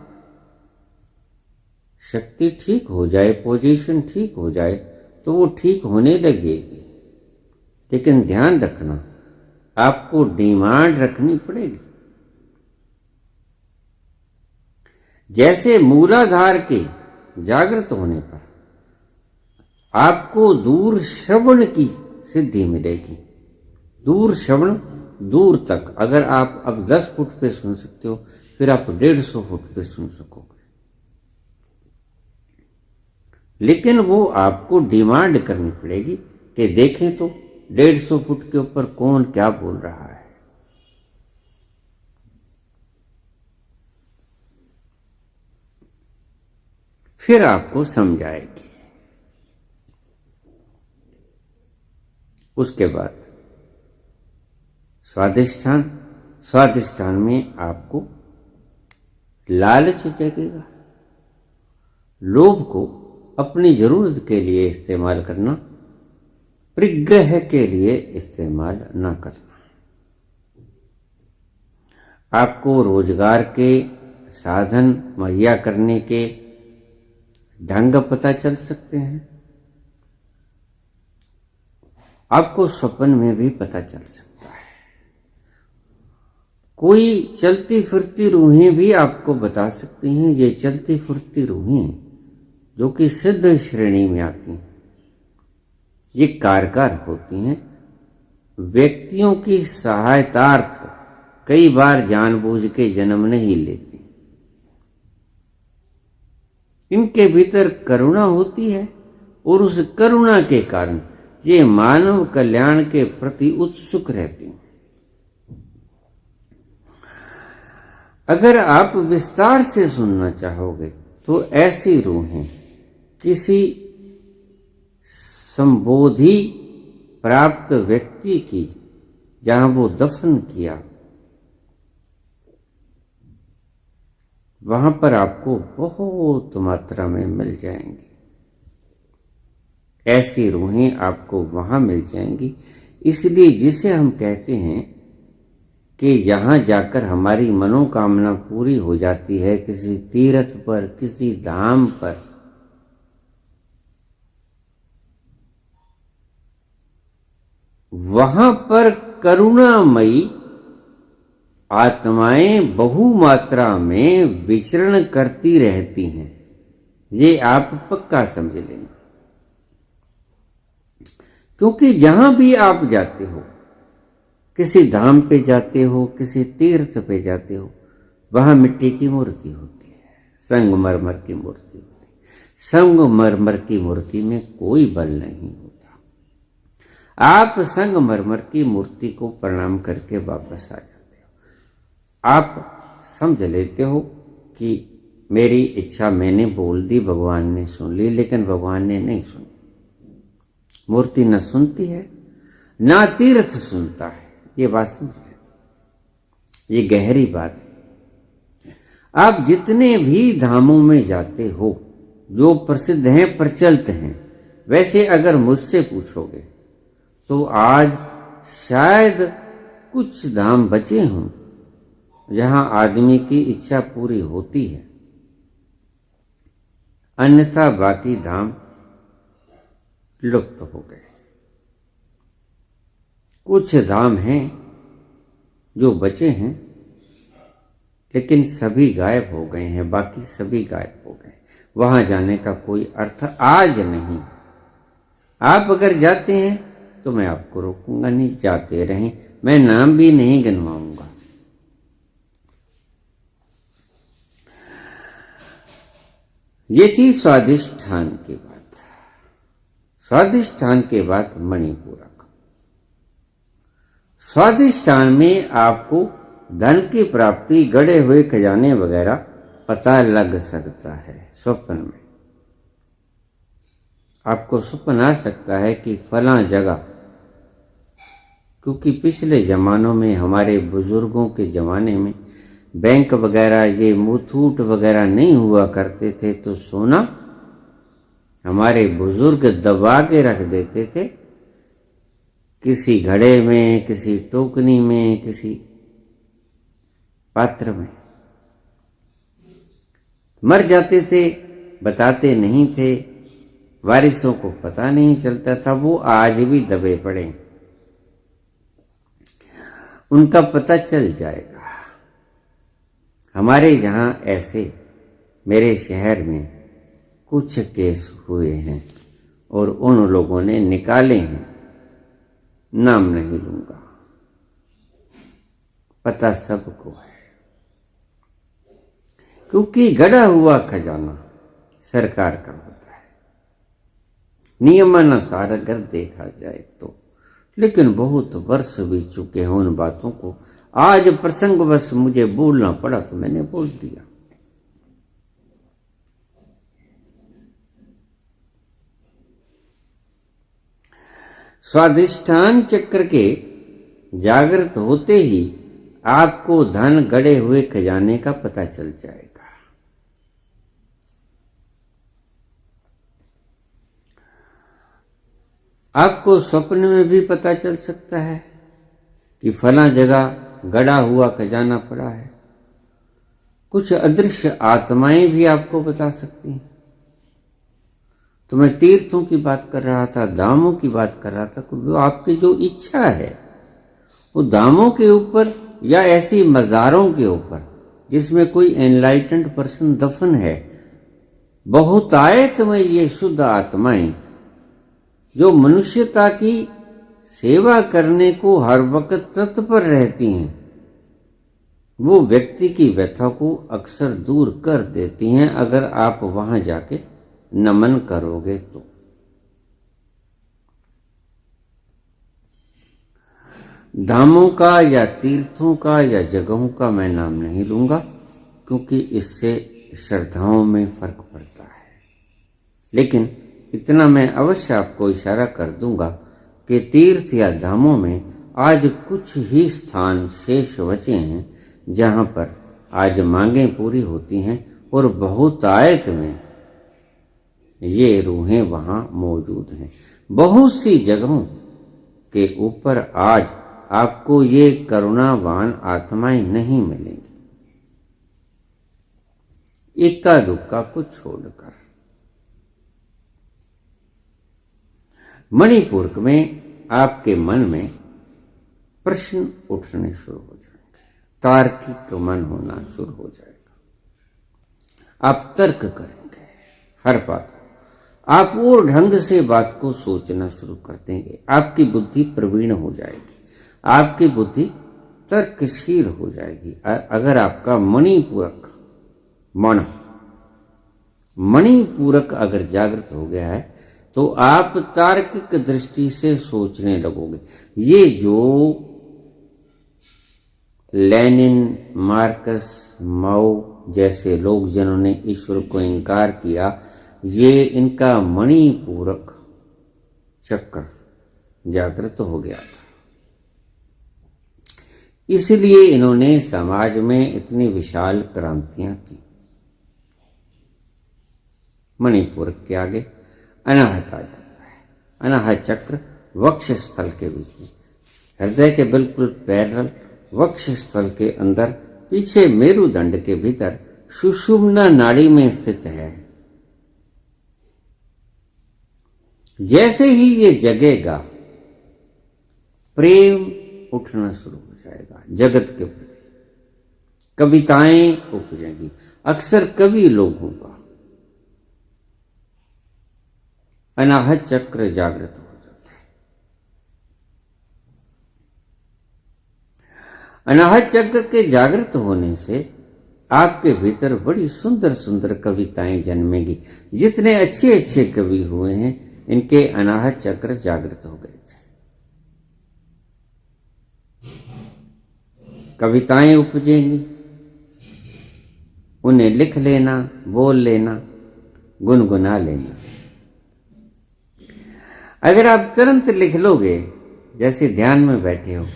शक्ति ठीक हो जाए, पोजीशन ठीक हो जाए, तो वो ठीक होने लगेगी। लेकिन ध्यान रखना, आपको डिमांड रखनी पड़ेगी। जैसे मूलाधार के जागृत होने पर आपको दूर श्रवण की सिद्धि मिलेगी। दूर श्रवण, दूर तक। अगर आप अब 10 फुट पे सुन सकते हो, फिर आप 150 फुट पे सुन सकोगे। लेकिन वो आपको डिमांड करनी पड़ेगी कि देखें तो 150 फुट के ऊपर कौन क्या बोल रहा है। फिर आपको समझाएगी। उसके बाद स्वाधिष्ठान, स्वाधिष्ठान में आपको लालच जगेगा। लोभ को अपनी जरूरत के लिए इस्तेमाल करना, परिग्रह के लिए इस्तेमाल ना करना। आपको रोजगार के साधन मुहैया करने के ढंग पता चल सकते हैं। आपको स्वप्न में भी पता चल सकता है। कोई चलती फिरती रूहें भी आपको बता सकती हैं। ये चलती फिरती रूहें जो कि सिद्ध श्रेणी में आती हैं, ये कारगर होती हैं। व्यक्तियों की सहायतार्थ कई बार जानबूझ के जन्म नहीं लेती। इनके भीतर करुणा होती है और उस करुणा के कारण ये मानव कल्याण के प्रति उत्सुक रहती हैं। अगर आप विस्तार से सुनना चाहोगे तो ऐसी रूहें किसी संबोधि प्राप्त व्यक्ति की जहां वो दफन किया, वहां पर आपको बहुत मात्रा में मिल जाएंगी। ऐसी रूहें आपको वहां मिल जाएंगी। इसलिए जिसे हम कहते हैं कि यहां जाकर हमारी मनोकामना पूरी हो जाती है, किसी तीर्थ पर, किसी धाम पर, वहां पर करुणामयी आत्माएं बहुमात्रा में विचरण करती रहती हैं। ये आप पक्का समझ लेना। क्योंकि जहां भी आप जाते हो, किसी धाम पे जाते हो, किसी तीर्थ पे जाते हो, वहां मिट्टी की मूर्ति होती है, संगमरमर की मूर्ति होती है। संगमरमर की मूर्ति में कोई बल नहीं होता। आप संगमरमर की मूर्ति को प्रणाम करके वापस आ जाते हो। आप समझ लेते हो कि मेरी इच्छा मैंने बोल दी, भगवान ने सुन ली, लेकिन भगवान ने नहीं सुनी। मूर्ति न सुनती है, ना तीर्थ सुनता है। ये बात समझिए, ये गहरी बात है। आप जितने भी धामों में जाते हो जो प्रसिद्ध हैं, प्रचलित हैं, वैसे अगर मुझसे पूछोगे तो आज शायद कुछ धाम बचे हों जहां आदमी की इच्छा पूरी होती है, अन्यथा बाकी धाम लुप्त हो गए। कुछ धाम हैं जो बचे हैं, लेकिन सभी गायब हो गए हैं। बाकी सभी गायब हो गए। वहां जाने का कोई अर्थ आज नहीं। आप अगर जाते हैं तो मैं आपको रोकूंगा नहीं, जाते रहें। मैं नाम भी नहीं गिनवाऊंगा। ये थी स्वाधिष्ठान की बात। स्वाधिष्ठान के बाद मणिपूरक। स्वाधिष्ठान में आपको धन की प्राप्ति, गड़े हुए खजाने वगैरह पता लग सकता है। स्वप्न में आपको स्वप्न आ सकता है कि फला जगह, क्योंकि पिछले जमानों में, हमारे बुजुर्गों के जमाने में बैंक वगैरह, ये मुथूट वगैरह नहीं हुआ करते थे, तो सोना हमारे बुजुर्ग दबा के रख देते थे किसी घड़े में, किसी टोकनी में, किसी पात्र में। मर जाते थे, बताते नहीं थे, वारिसों को पता नहीं चलता था। वो आज भी दबे पड़े, उनका पता चल जाएगा। हमारे यहां ऐसे, मेरे शहर में कुछ केस हुए हैं और उन लोगों ने निकाले हैं। नाम नहीं लूंगा, पता सबको है। क्योंकि गड़ा हुआ खजाना सरकार का होता है नियमानुसार अगर देखा जाए तो। लेकिन बहुत वर्ष बीत चुके हैं उन बातों को। आज प्रसंगवश मुझे बोलना पड़ा तो मैंने बोल दिया। स्वाधिष्ठान चक्र के जागृत होते ही आपको धन, गड़े हुए खजाने का पता चल जाएगा। आपको स्वप्न में भी पता चल सकता है कि फला जगह गड़ा हुआ खजाना पड़ा है। कुछ अदृश्य आत्माएं भी आपको बता सकती हैं। तो मैं तीर्थों की बात कर रहा था, धामों की बात कर रहा था। वो आपकी जो इच्छा है वो धामों के ऊपर या ऐसी मज़ारों के ऊपर जिसमें कोई एनलाइटेंड पर्सन दफन है, बहुतायत में ये शुद्ध आत्माएं जो मनुष्यता की सेवा करने को हर वक्त तत्पर रहती हैं, वो व्यक्ति की व्यथा को अक्सर दूर कर देती हैं अगर आप वहां जाके नमन करोगे तो। धामों का या तीर्थों का या जगहों का मैं नाम नहीं लूंगा, क्योंकि इससे श्रद्धाओं में फर्क पड़ता है। लेकिन इतना मैं अवश्य आपको इशारा कर दूंगा कि तीर्थ या धामों में आज कुछ ही स्थान शेष बचे हैं जहां पर आज मांगें पूरी होती हैं और बहुतायत में ये रूहें वहां मौजूद हैं। बहुत सी जगहों के ऊपर आज आपको ये करुणावान आत्माएं नहीं मिलेंगी, इक्का दुक्का को छोड़कर। मणिपुर में आपके मन में प्रश्न उठने शुरू हो जाएंगे, तार्किक मन होना शुरू हो जाएगा। आप तर्क करेंगे हर बात को, आप और ढंग से बात को सोचना शुरू कर देंगे। आपकी बुद्धि प्रवीण हो जाएगी, आपकी बुद्धि तर्कशील हो जाएगी। अगर आपका मणिपूरक अगर जागृत हो गया है तो आप तार्किक दृष्टि से सोचने लगोगे। ये जो लेनिन, मार्कस, माओ जैसे लोग जिन्होंने ईश्वर को इनकार किया, ये इनका मणिपूरक चक्र जागृत हो गया था। इसलिए इन्होंने समाज में इतनी विशाल क्रांतियां की। मणिपुर के आगे अनाहत आ जाता है। अनाहत चक्र वक्ष स्थल के बीच में, हृदय के बिल्कुल पैरेलल वक्ष स्थल के अंदर, पीछे मेरुदंड के भीतर सुषुम्ना नाड़ी में स्थित है। जैसे ही ये जगेगा, प्रेम उठना शुरू हो जाएगा जगत के प्रति, कविताएं उपजेंगी। अक्सर कवि लोगों का अनाहत चक्र जागृत हो जाता है। अनाहत चक्र के जागृत होने से आपके भीतर बड़ी सुंदर सुंदर कविताएं जन्मेंगी। जितने अच्छे अच्छे कवि हुए हैं, इनके अनाहत चक्र जागृत हो गए थे। कविताएं उपजेंगी, उन्हें लिख लेना, बोल लेना, गुनगुना लेना। अगर आप तुरंत लिख लोगे, जैसे ध्यान में बैठे हो,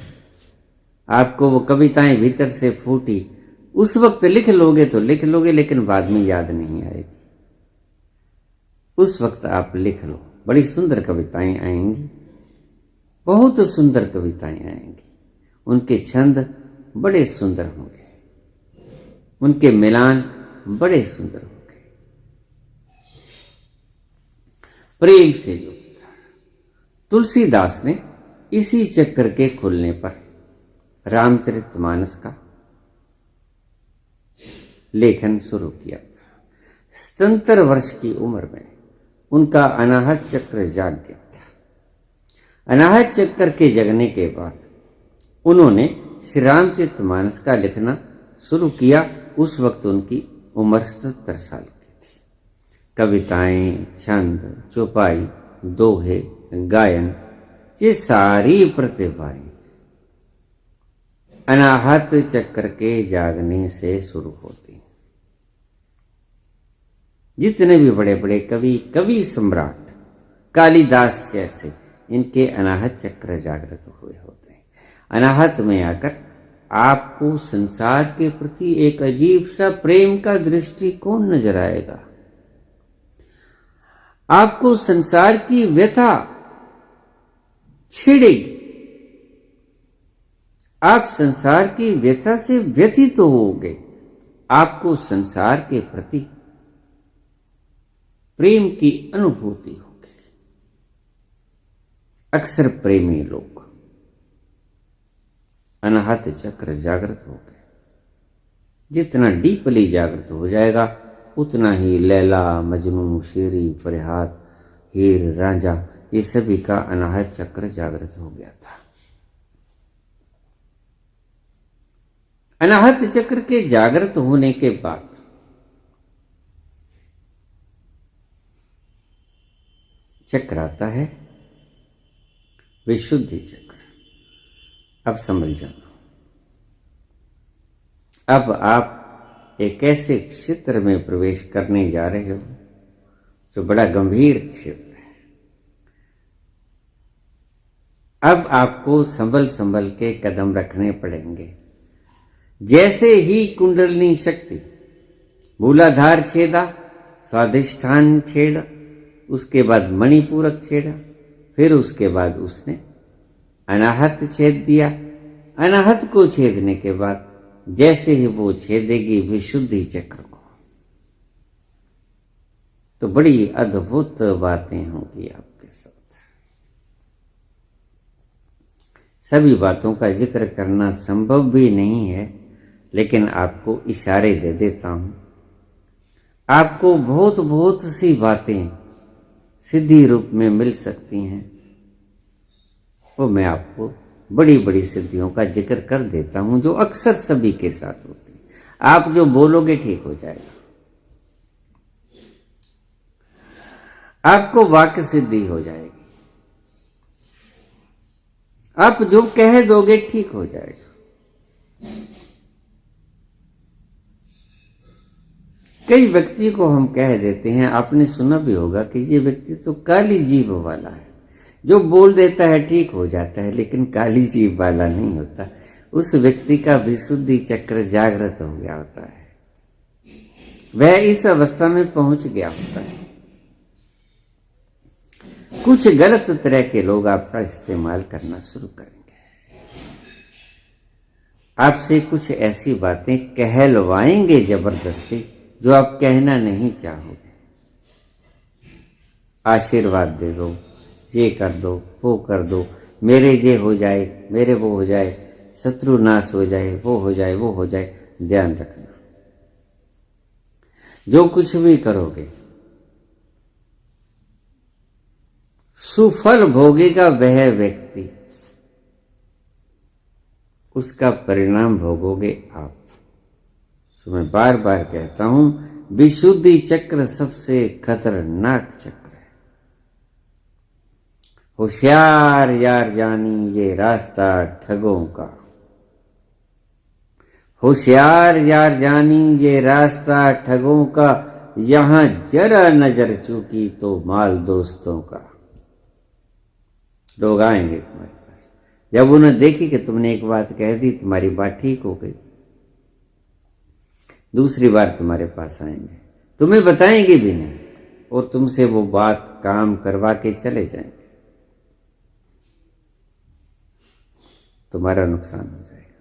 आपको वो कविताएं भीतर से फूटी, उस वक्त लिख लोगे तो लिख लोगे, लेकिन बाद में याद नहीं आएगी। उस वक्त आप लिख लो, बड़ी सुंदर कविताएं आएंगी, बहुत सुंदर कविताएं आएंगी। उनके छंद बड़े सुंदर होंगे, उनके मिलान बड़े सुंदर होंगे। प्रेम से युक्त तुलसीदास ने इसी चक्र के खुलने पर रामचरितमानस का लेखन शुरू किया था। 77 वर्ष की उम्र में उनका अनाहत चक्र जाग गया था। अनाहत चक्र के जगने के बाद उन्होंने श्री रामचरितमानस का लिखना शुरू किया। उस वक्त उनकी उम्र 77 साल की थी। कविताएं, छंद, चौपाई, दोहे, गायन, ये सारी प्रतिभाएं अनाहत चक्र के जागने से शुरू होती हैं। जितने भी बड़े बड़े कवि सम्राट कालिदास जैसे, इनके अनाहत चक्र जागृत हुए होते हैं। अनाहत में आकर आपको संसार के प्रति एक अजीब सा प्रेम का दृष्टिकोण नजर आएगा। आपको संसार की व्यथा छेड़ेगी, आप संसार की व्यथा से व्यथित तो होगे, आपको संसार के प्रति प्रेम की अनुभूति होगी। अक्सर प्रेमी लोग अनाहत चक्र जागृत हो गए। जितना डीपली जागृत हो जाएगा उतना ही लैला, मजनू, शेरी, फरिहाद, हीर, रांझा, ये सभी का अनाहत चक्र जागृत हो गया था। अनाहत चक्र के जागृत होने के बाद चक्र आता है विशुद्धि चक्र। अब समझ जाना, अब आप एक ऐसे क्षेत्र में प्रवेश करने जा रहे हो जो बड़ा गंभीर क्षेत्र है। अब आपको संभल संभल के कदम रखने पड़ेंगे। जैसे ही कुंडलिनी शक्ति मूलाधार छेदा, स्वाधिष्ठान छेड़ा, उसके बाद मणिपूरक छेड़ा, फिर उसके बाद उसने अनाहत छेद दिया। अनाहत को छेदने के बाद जैसे ही वो छेदेगी विशुद्धि चक्र को, तो बड़ी अद्भुत बातें होंगी आपके साथ। सभी बातों का जिक्र करना संभव भी नहीं है, लेकिन आपको इशारे दे देता हूं। आपको बहुत बहुत सी बातें सिद्धि रूप में मिल सकती हैं, वो मैं आपको बड़ी बड़ी सिद्धियों का जिक्र कर देता हूं जो अक्सर सभी के साथ होती है। आप जो बोलोगे ठीक हो जाएगा। आपको वाक्य सिद्धि हो जाएगी। आप जो कह दोगे ठीक हो जाएगा। कई व्यक्ति को हम कह देते हैं, आपने सुना भी होगा कि ये व्यक्ति तो काली जीभ वाला है, जो बोल देता है ठीक हो जाता है, लेकिन काली जीभ वाला नहीं होता। उस व्यक्ति का विशुद्धि चक्र जागृत हो गया होता है, वह इस अवस्था में पहुंच गया होता है। कुछ गलत तरह के लोग आपका इस्तेमाल करना शुरू करेंगे। आपसे कुछ ऐसी बातें कहलवाएंगे जबरदस्ती जो आप कहना नहीं चाहोगे। आशीर्वाद दे दो, ये कर दो, वो कर दो, मेरे ये हो जाए, मेरे वो हो जाए, शत्रु नाश हो जाए, वो हो जाए, वो हो जाए। ध्यान रखना, जो कुछ भी करोगे सुफल भोगेगा वह व्यक्ति, उसका परिणाम भोगोगे आप। तो मैं बार बार कहता हूं, विशुद्धि चक्र सबसे खतरनाक चक्र है। होशियार यार जानी ये रास्ता ठगों का, होशियार यार जानी ये रास्ता ठगों का, यहां जरा नजर चूकी तो माल दोस्तों का। लोग आएंगे तुम्हारे पास, जब उन्हें देखी कि तुमने एक बात कह दी, तुम्हारी बात ठीक हो गई, दूसरी बार तुम्हारे पास आएंगे, तुम्हें बताएंगे भी नहीं, और तुमसे वो बात काम करवा के चले जाएंगे। तुम्हारा नुकसान हो जाएगा।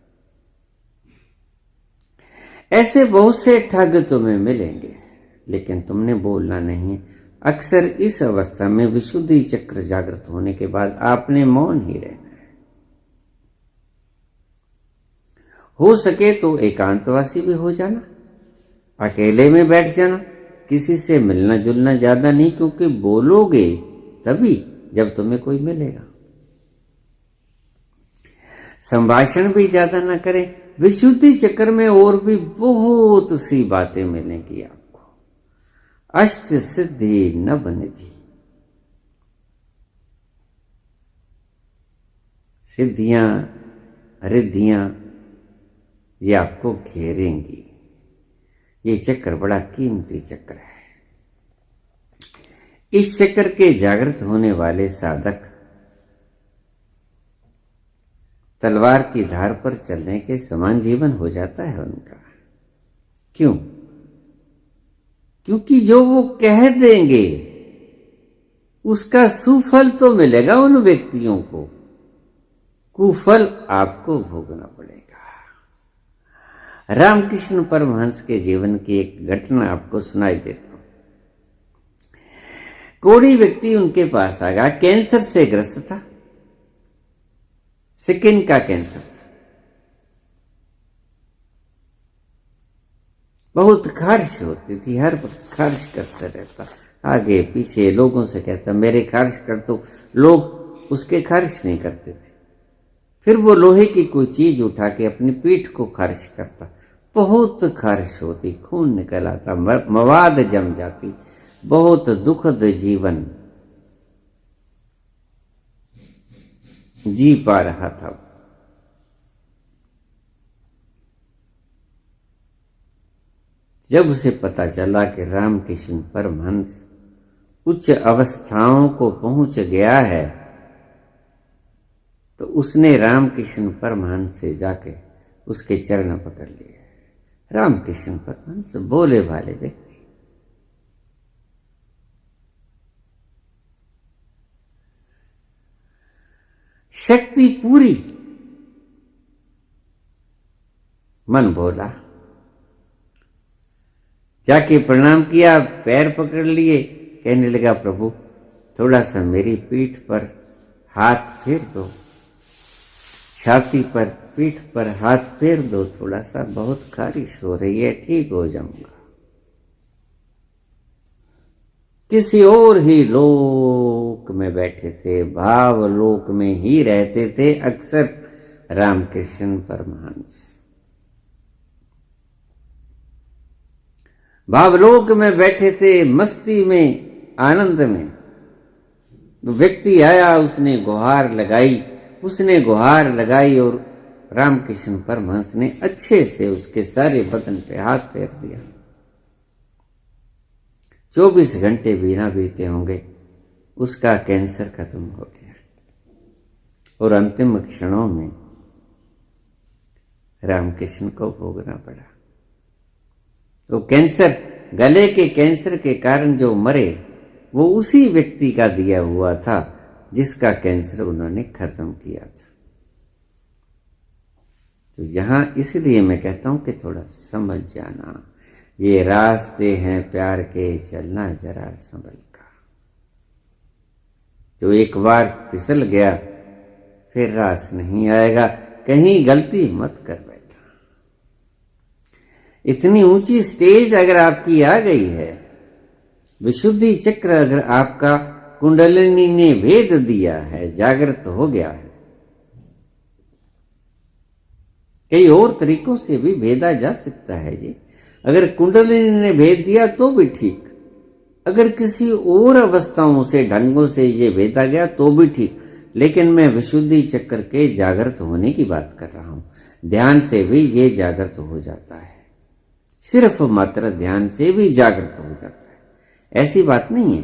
ऐसे बहुत से ठग तुम्हें मिलेंगे, लेकिन तुमने बोलना नहीं। अक्सर इस अवस्था में विशुद्धि चक्र जागृत होने के बाद आपने मौन ही रहना है। हो सके तो एकांतवासी भी हो जाना, अकेले में बैठ जाना, किसी से मिलना जुलना ज्यादा नहीं, क्योंकि बोलोगे तभी जब तुम्हें कोई मिलेगा। संभाषण भी ज्यादा ना करें। विशुद्धि चक्र में और भी बहुत सी बातें मिलेंगी आपको। अष्ट सिद्धि नवनिधि, सिद्धियां रिद्धियां ये आपको घेरेंगी। ये चक्र बड़ा कीमती चक्र है। इस चक्र के जागृत होने वाले साधक तलवार की धार पर चलने के समान जीवन हो जाता है उनका। क्यों? क्योंकि जो वो कह देंगे उसका सुफल तो मिलेगा उन व्यक्तियों को। कुफल आपको भोगना पड़ेगा। रामकृष्ण परमहंस के जीवन की एक घटना आपको सुनाई देता हूं। कोई व्यक्ति उनके पास आ गया, कैंसर से ग्रस्त था, स्किन का कैंसर था, बहुत खारिश होती थी, हर वक्त खारिश करता रहता, आगे पीछे लोगों से कहता मेरे खारिश कर दो, लोग उसके खारिश नहीं करते थे। फिर वो लोहे की कोई चीज उठा के अपनी पीठ को खारिश करता, बहुत खारिश होती, खून निकल आता, मवाद जम जाती, बहुत दुखद जीवन जी पा रहा था। जब उसे पता चला कि रामकृष्ण परमहंस उच्च अवस्थाओं को पहुंच गया है, तो उसने रामकृष्ण परमहंस से जाके उसके चरण पकड़ लिए। रामकृष्ण परमहंस भोले भाले व्यक्ति, शक्ति पूरी, मन भोला, जाके प्रणाम किया, पैर पकड़ लिए, कहने लगा प्रभु थोड़ा सा मेरी पीठ पर हाथ फेर दो, छाती पर पीठ पर हाथ फेर दो, थोड़ा सा बहुत खारिश हो रही है, ठीक हो जाऊंगा। किसी और ही लोक में बैठे थे, भाव लोक में ही रहते थे अक्सर रामकृष्ण परमहंस। भावलोक में बैठे थे, मस्ती में, आनंद में। व्यक्ति आया, उसने गुहार लगाई और रामकृष्ण परमहंस ने अच्छे से उसके सारे बदन पे हाथ फेर दिया। 24 घंटे भी ना बीते होंगे, उसका कैंसर खत्म हो गया और अंतिम क्षणों में रामकृष्ण को भोगना पड़ा। तो कैंसर, गले के कैंसर के कारण जो मरे, वो उसी व्यक्ति का दिया हुआ था जिसका कैंसर उन्होंने खत्म किया था। तो यहां इसलिए मैं कहता हूं कि थोड़ा समझ जाना, ये रास्ते हैं प्यार के, चलना जरा संभल का। जो एक बार फिसल गया फिर रास नहीं आएगा, कहीं गलती मत कर बैठा। इतनी ऊंची स्टेज अगर आपकी आ गई है, विशुद्धि चक्र अगर आपका कुंडलिनी ने भेद दिया है, जागृत हो गया है, कई और तरीकों से भी भेदा जा सकता है जी। अगर कुंडलिनी ने भेद दिया तो भी ठीक, अगर किसी और अवस्थाओं से, ढंगों से ये भेदा गया तो भी ठीक, लेकिन मैं विशुद्धि चक्र के जागृत होने की बात कर रहा हूं। ध्यान से भी ये जागृत हो जाता है, सिर्फ मात्र ध्यान से भी जागृत हो जाता है। ऐसी बात नहीं है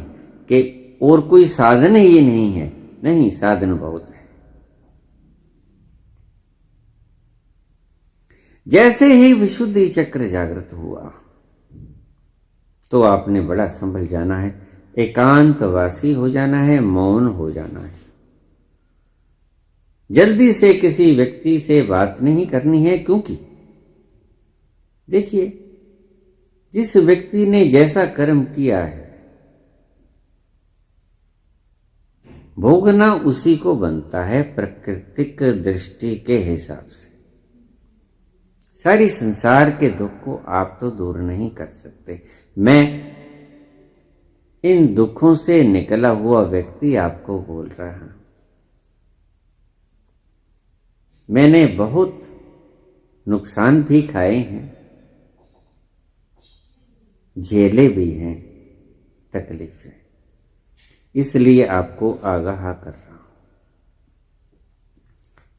कि और कोई साधन ही नहीं है, नहीं, साधन बहुत है। जैसे ही विशुद्धि चक्र जागृत हुआ तो आपने बड़ा संभल जाना है, एकांतवासी हो जाना है, मौन हो जाना है। जल्दी से किसी व्यक्ति से बात नहीं करनी है, क्योंकि देखिए जिस व्यक्ति ने जैसा कर्म किया है भोगना उसी को बनता है, प्राकृतिक दृष्टि के हिसाब से। सारी संसार के दुख को आप तो दूर नहीं कर सकते। मैं इन दुखों से निकला हुआ व्यक्ति आपको बोल रहा हूं। मैंने बहुत नुकसान भी खाए हैं, झेले भी हैं, तकलीफें, इसलिए आपको आगाह कर रहा हूं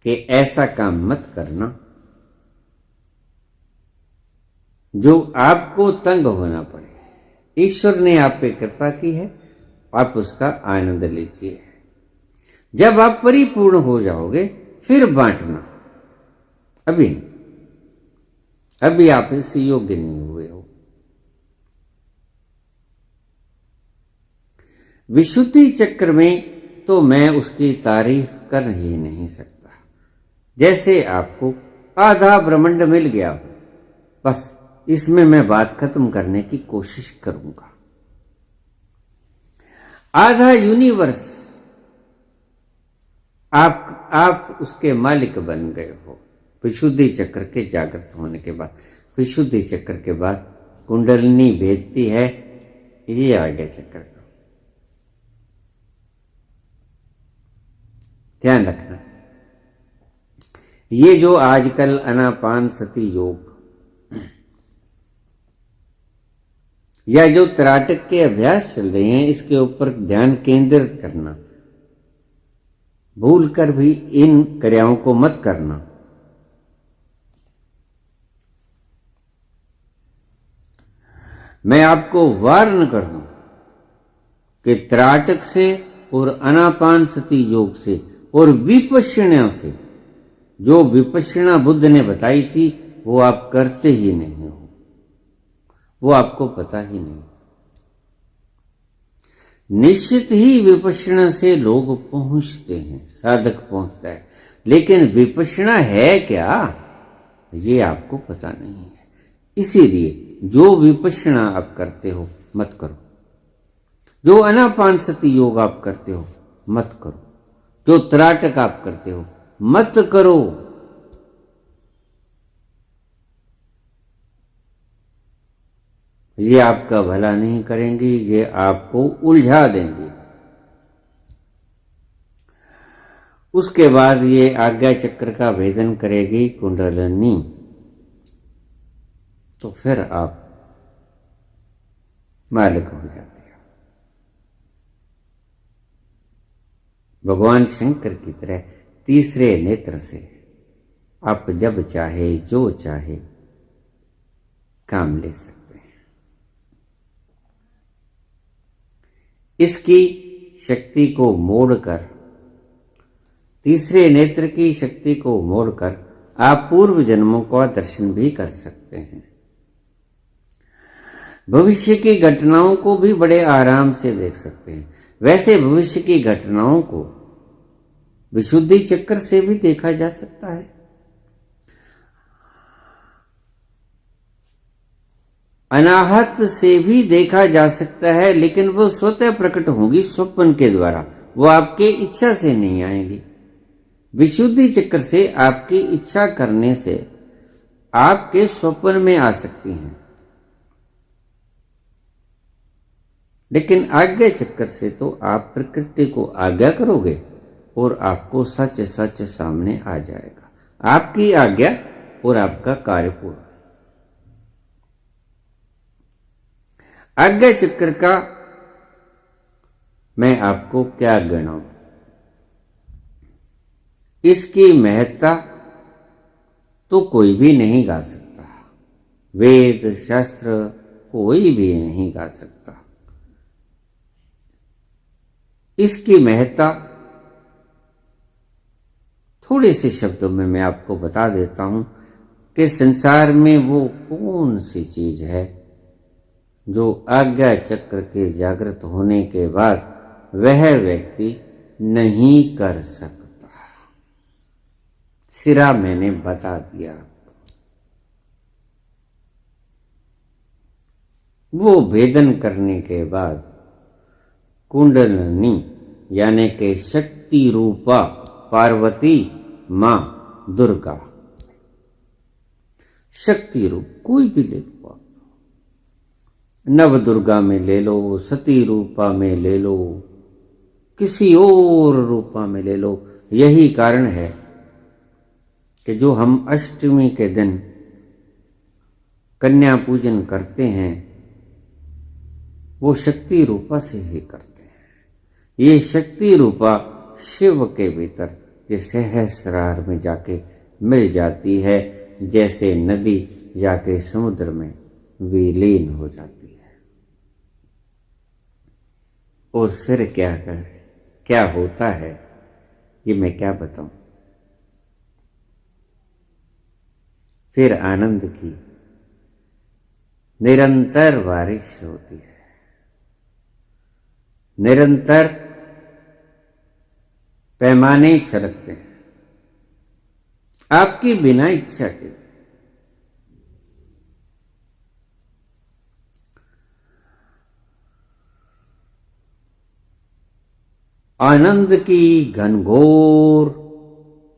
कि ऐसा काम मत करना जो आपको तंग होना पड़े। ईश्वर ने आप पे कृपा की है, आप उसका आनंद लीजिए। जब आप परिपूर्ण हो जाओगे फिर बांटना, अभी नहीं, अभी आप इस योग्य नहीं हुए हो। विशुद्धि चक्र में तो मैं उसकी तारीफ कर ही नहीं सकता। जैसे आपको आधा ब्रह्मांड मिल गया हो, बस इसमें मैं बात खत्म करने की कोशिश करूंगा। आधा यूनिवर्स आप उसके मालिक बन गए हो विशुद्धि चक्र के जागृत होने के बाद। विशुद्धि चक्र के बाद कुंडलिनी भेदती है, ये आगे चक्र का ध्यान रखना। ये जो आजकल अनापान सती योग या जो त्राटक के अभ्यास चल रहे हैं, इसके ऊपर ध्यान केंद्रित करना, भूल कर भी इन क्रियाओं को मत करना। मैं आपको वार्न कर दूं कि त्राटक से और अनापान सती योग से और विपश्यना से, जो विपश्यना बुद्ध ने बताई थी, वो आप करते ही नहीं हो, वो आपको पता ही नहीं। निश्चित ही विपश्यना से लोग पहुंचते हैं, साधक पहुंचता है, लेकिन विपश्यना है क्या, ये आपको पता नहीं है। इसीलिए जो विपश्यना आप करते हो मत करो, जो अनापान सती योग आप करते हो मत करो, जो त्राटक आप करते हो मत करो। ये आपका भला नहीं करेंगे, ये आपको उलझा देंगे। उसके बाद ये आज्ञा चक्र का भेदन करेगी कुंडलिनी, तो फिर आप मालिक हो जाते हो। भगवान शंकर की तरह तीसरे नेत्र से आप जब चाहे जो चाहे काम ले सकते हैं। इसकी शक्ति को मोड़कर, तीसरे नेत्र की शक्ति को मोड़कर आप पूर्व जन्मों का दर्शन भी कर सकते हैं। भविष्य की घटनाओं को भी बड़े आराम से देख सकते हैं। वैसे भविष्य की घटनाओं को विशुद्धि चक्र से भी देखा जा सकता है, अनाहत से भी देखा जा सकता है, लेकिन वो स्वतः प्रकट होगी स्वप्न के द्वारा, वो आपके इच्छा से नहीं आएंगी। विशुद्धि चक्र से आपकी इच्छा करने से आपके स्वप्न में आ सकती हैं, लेकिन आज्ञा चक्र से तो आप प्रकृति को आज्ञा करोगे और आपको सच सच सामने आ जाएगा, आपकी आज्ञा और आपका कार्य पूरा। आज्ञा चक्र का मैं आपको क्या गिनाऊं, इसकी महत्ता तो कोई भी नहीं गा सकता, वेद शास्त्र कोई भी नहीं गा सकता। इसकी महत्ता थोड़े से शब्दों में मैं आपको बता देता हूं कि संसार में वो कौन सी चीज है जो आज्ञा चक्र के जागृत होने के बाद वह व्यक्ति नहीं कर सकता। सिरा मैंने बता दिया। वो भेदन करने के बाद कुंडलिनी यानी कि शक्ति रूपा पार्वती मां दुर्गा, शक्ति रूप कोई भी ले लो, नव दुर्गा में ले लो, सती रूपा में ले लो, किसी और रूपा में ले लो। यही कारण है कि जो हम अष्टमी के दिन कन्या पूजन करते हैं वो शक्ति रूपा से ही करते हैं। ये शक्ति रूपा शिव के भीतर ये सहस्रार में जाके मिल जाती है, जैसे नदी जाके समुद्र में विलीन हो जाती है। और फिर क्या होता है ये मैं क्या बताऊं। फिर आनंद की निरंतर बारिश होती है, निरंतर पैमाने छलकते हैं, आपकी बिना इच्छा के। आनंद की घनघोर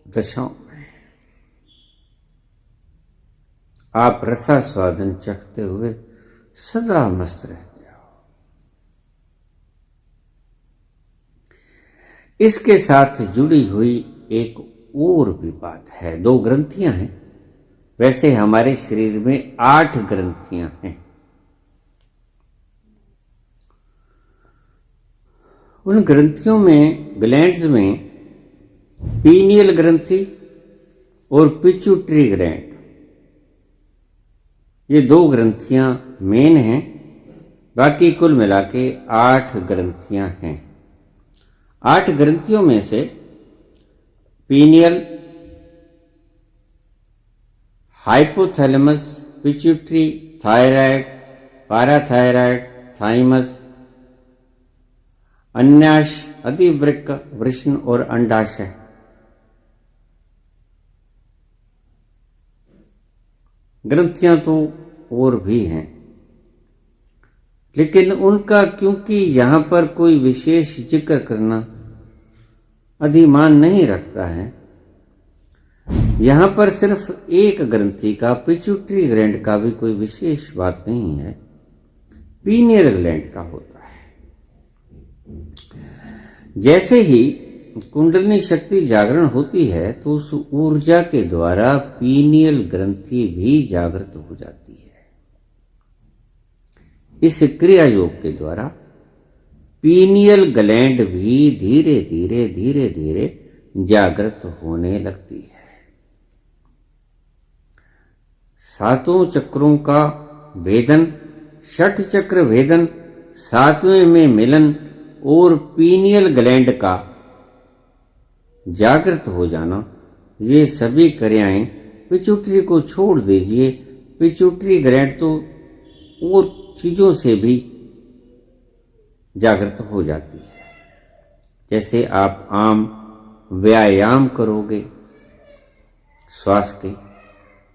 दशाओं में आप रसास्वादन चखते हुए सदा मस्त रहते हो। इसके साथ जुड़ी हुई एक और भी बात है। 2 ग्रंथियां हैं। वैसे हमारे शरीर में 8 ग्रंथियां हैं। उन ग्रंथियों में, ग्लैंड्स में, पीनियल ग्रंथि और पिट्यूटरी ग्लैंड, ये 2 ग्रंथियां मेन हैं। बाकी कुल मिला के 8 ग्रंथियां हैं। 8 ग्रंथियों में से pineal, hypothalamus, pituitary, thyroid, parathyroid, thymus, अन्याश, अधिवृक्क, वृषण और अंडाशय, ग्रंथियां तो और भी हैं, लेकिन उनका क्योंकि यहां पर कोई विशेष जिक्र करना अधिमान नहीं रखता है, यहां पर सिर्फ एक ग्रंथि का, पिट्यूटरी ग्लैंड का भी कोई विशेष बात नहीं है, पीनियल ग्लैंड का होता है। जैसे ही कुंडलिनी शक्ति जागरण होती है तो उस ऊर्जा के द्वारा पीनियल ग्रंथि भी जागृत हो जाती है। इस क्रिया योग के द्वारा पीनियल ग्लैंड भी धीरे धीरे धीरे धीरे जागृत होने लगती है। 7 चक्रों का भेदन, 6 चक्र भेदन, 7वें में मिलन और पीनियल ग्लैंड का जागृत हो जाना, ये सभी क्रियाएं पिट्यूटरी को छोड़ दीजिए। पिट्यूटरी ग्लैंड तो और चीजों से भी जागृत हो जाती है। जैसे आप आम व्यायाम करोगे श्वास के,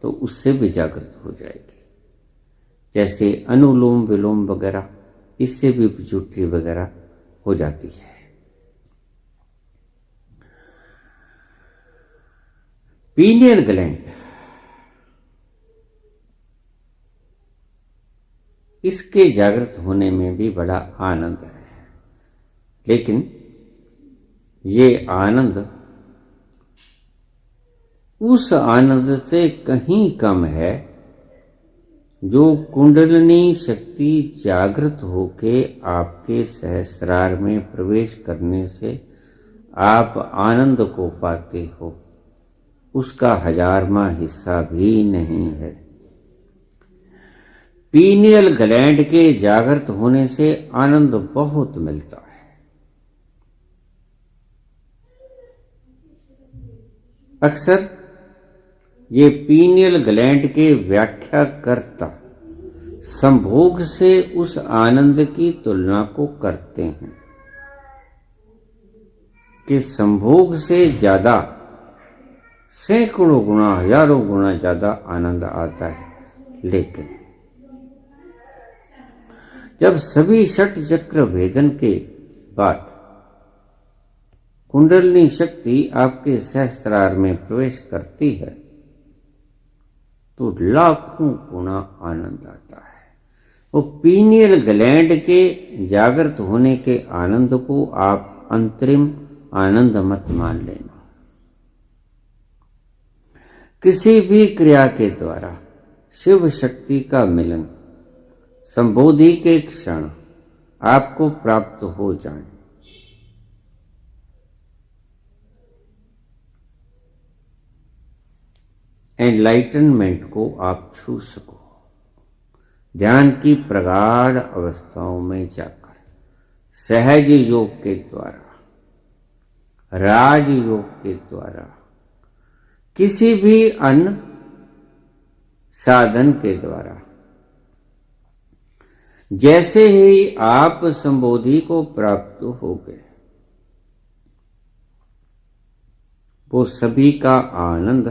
तो उससे भी जागृत हो जाएगी। जैसे अनुलोम विलोम वगैरह, इससे भी पिट्यूटरी वगैरह हो जाती है। पीनियल ग्लैंड, इसके जागृत होने में भी बड़ा आनंद है, लेकिन ये आनंद उस आनंद से कहीं कम है जो कुंडलिनी शक्ति जागृत होके आपके सहस्रार में प्रवेश करने से आप आनंद को पाते हो, उसका 1000वां हिस्सा भी नहीं है। पीनियल ग्लैंड के जागृत होने से आनंद बहुत मिलता है। अक्सर ये पीनियल ग्लैंड के व्याख्याकर्ता संभोग से उस आनंद की तुलना को करते हैं कि संभोग से ज्यादा, सैकड़ों गुना, हजारों गुना ज्यादा आनंद आता है। लेकिन जब सभी 6 चक्र भेदन के बाद कुंडलिनी शक्ति आपके सहस्रार में प्रवेश करती है तो लाखों गुना आनंद आता है। वो पीनियल ग्लैंड के जागृत होने के आनंद को आप अंतरिम आनंद मत मान लेना। किसी भी क्रिया के द्वारा शिव शक्ति का मिलन संबोधि के क्षण आपको प्राप्त हो जाए, एनलाइटनमेंट को आप छू सको, ध्यान की प्रगाढ़ अवस्थाओं में जाकर सहज योग के द्वारा, राज योग के द्वारा, किसी भी अन्य साधन के द्वारा, जैसे ही आप संबोधि को प्राप्त हो गए, वो सभी का आनंद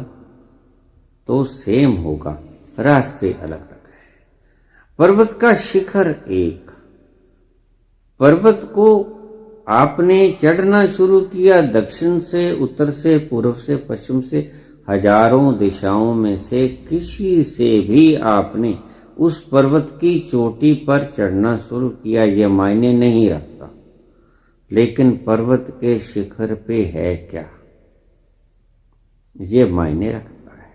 तो सेम होगा, रास्ते अलग अलग हैं। पर्वत का शिखर एक। पर्वत को आपने चढ़ना शुरू किया दक्षिण से, उत्तर से, पूर्व से, पश्चिम से, हजारों दिशाओं में से किसी से भी आपने उस पर्वत की चोटी पर चढ़ना शुरू किया, यह मायने नहीं रखता। लेकिन पर्वत के शिखर पे है क्या, ये मायने रखता है।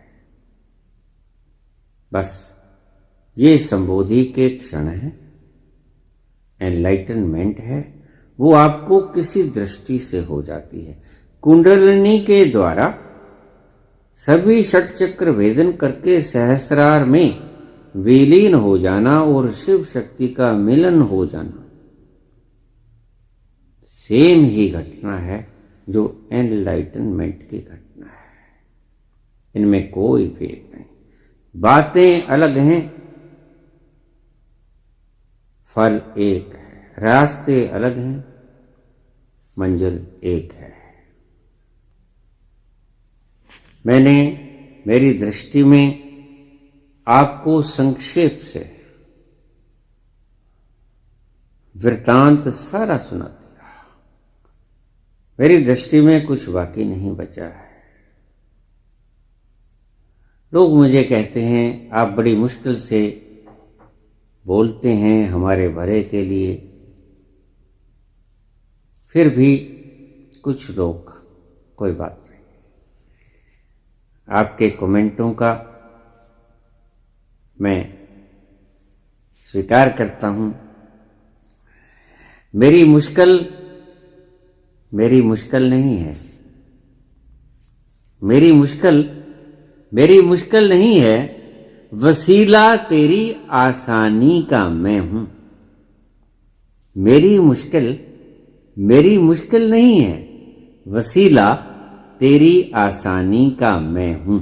बस ये संबोधि के क्षण है, एनलाइटनमेंट है, वो आपको किसी दृष्टि से हो जाती है। कुंडलिनी के द्वारा सभी षट चक्र भेदन करके सहस्रार में विलीन हो जाना और शिव शक्ति का मिलन हो जाना सेम ही घटना है जो एनलाइटनमेंट की घटना है। इनमें कोई भेद नहीं। बातें अलग हैं, फल एक है। रास्ते अलग हैं, मंजिल एक है। मैंने मेरी दृष्टि में आपको संक्षेप से वृतांत सारा सुना दिया। मेरी दृष्टि में कुछ बाकी नहीं बचा है। लोग मुझे कहते हैं आप बड़ी मुश्किल से बोलते हैं हमारे भले के लिए, फिर भी कुछ लोग, कोई बात नहीं, आपके कमेंटों का मैं स्वीकार करता हूं। मेरी मुश्किल नहीं है। मेरी मुश्किल नहीं है, वसीला तेरी आसानी का मैं हूं। मेरी मुश्किल नहीं है, वसीला तेरी आसानी का मैं हूं।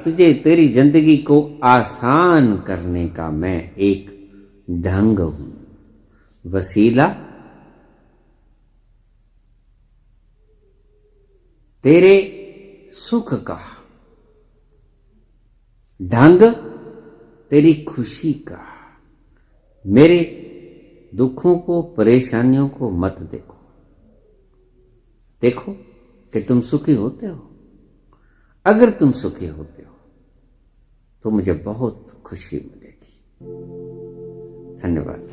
तुझे तेरी जिंदगी को आसान करने का मैं एक ढंग हूं। वसीला तेरे सुख का, ढंग तेरी खुशी का। मेरे दुखों को, परेशानियों को मत देखो। देखो कि तुम सुखी होते हो। अगर तुम सुखी होते हो तो मुझे बहुत खुशी मिलेगी। धन्यवाद।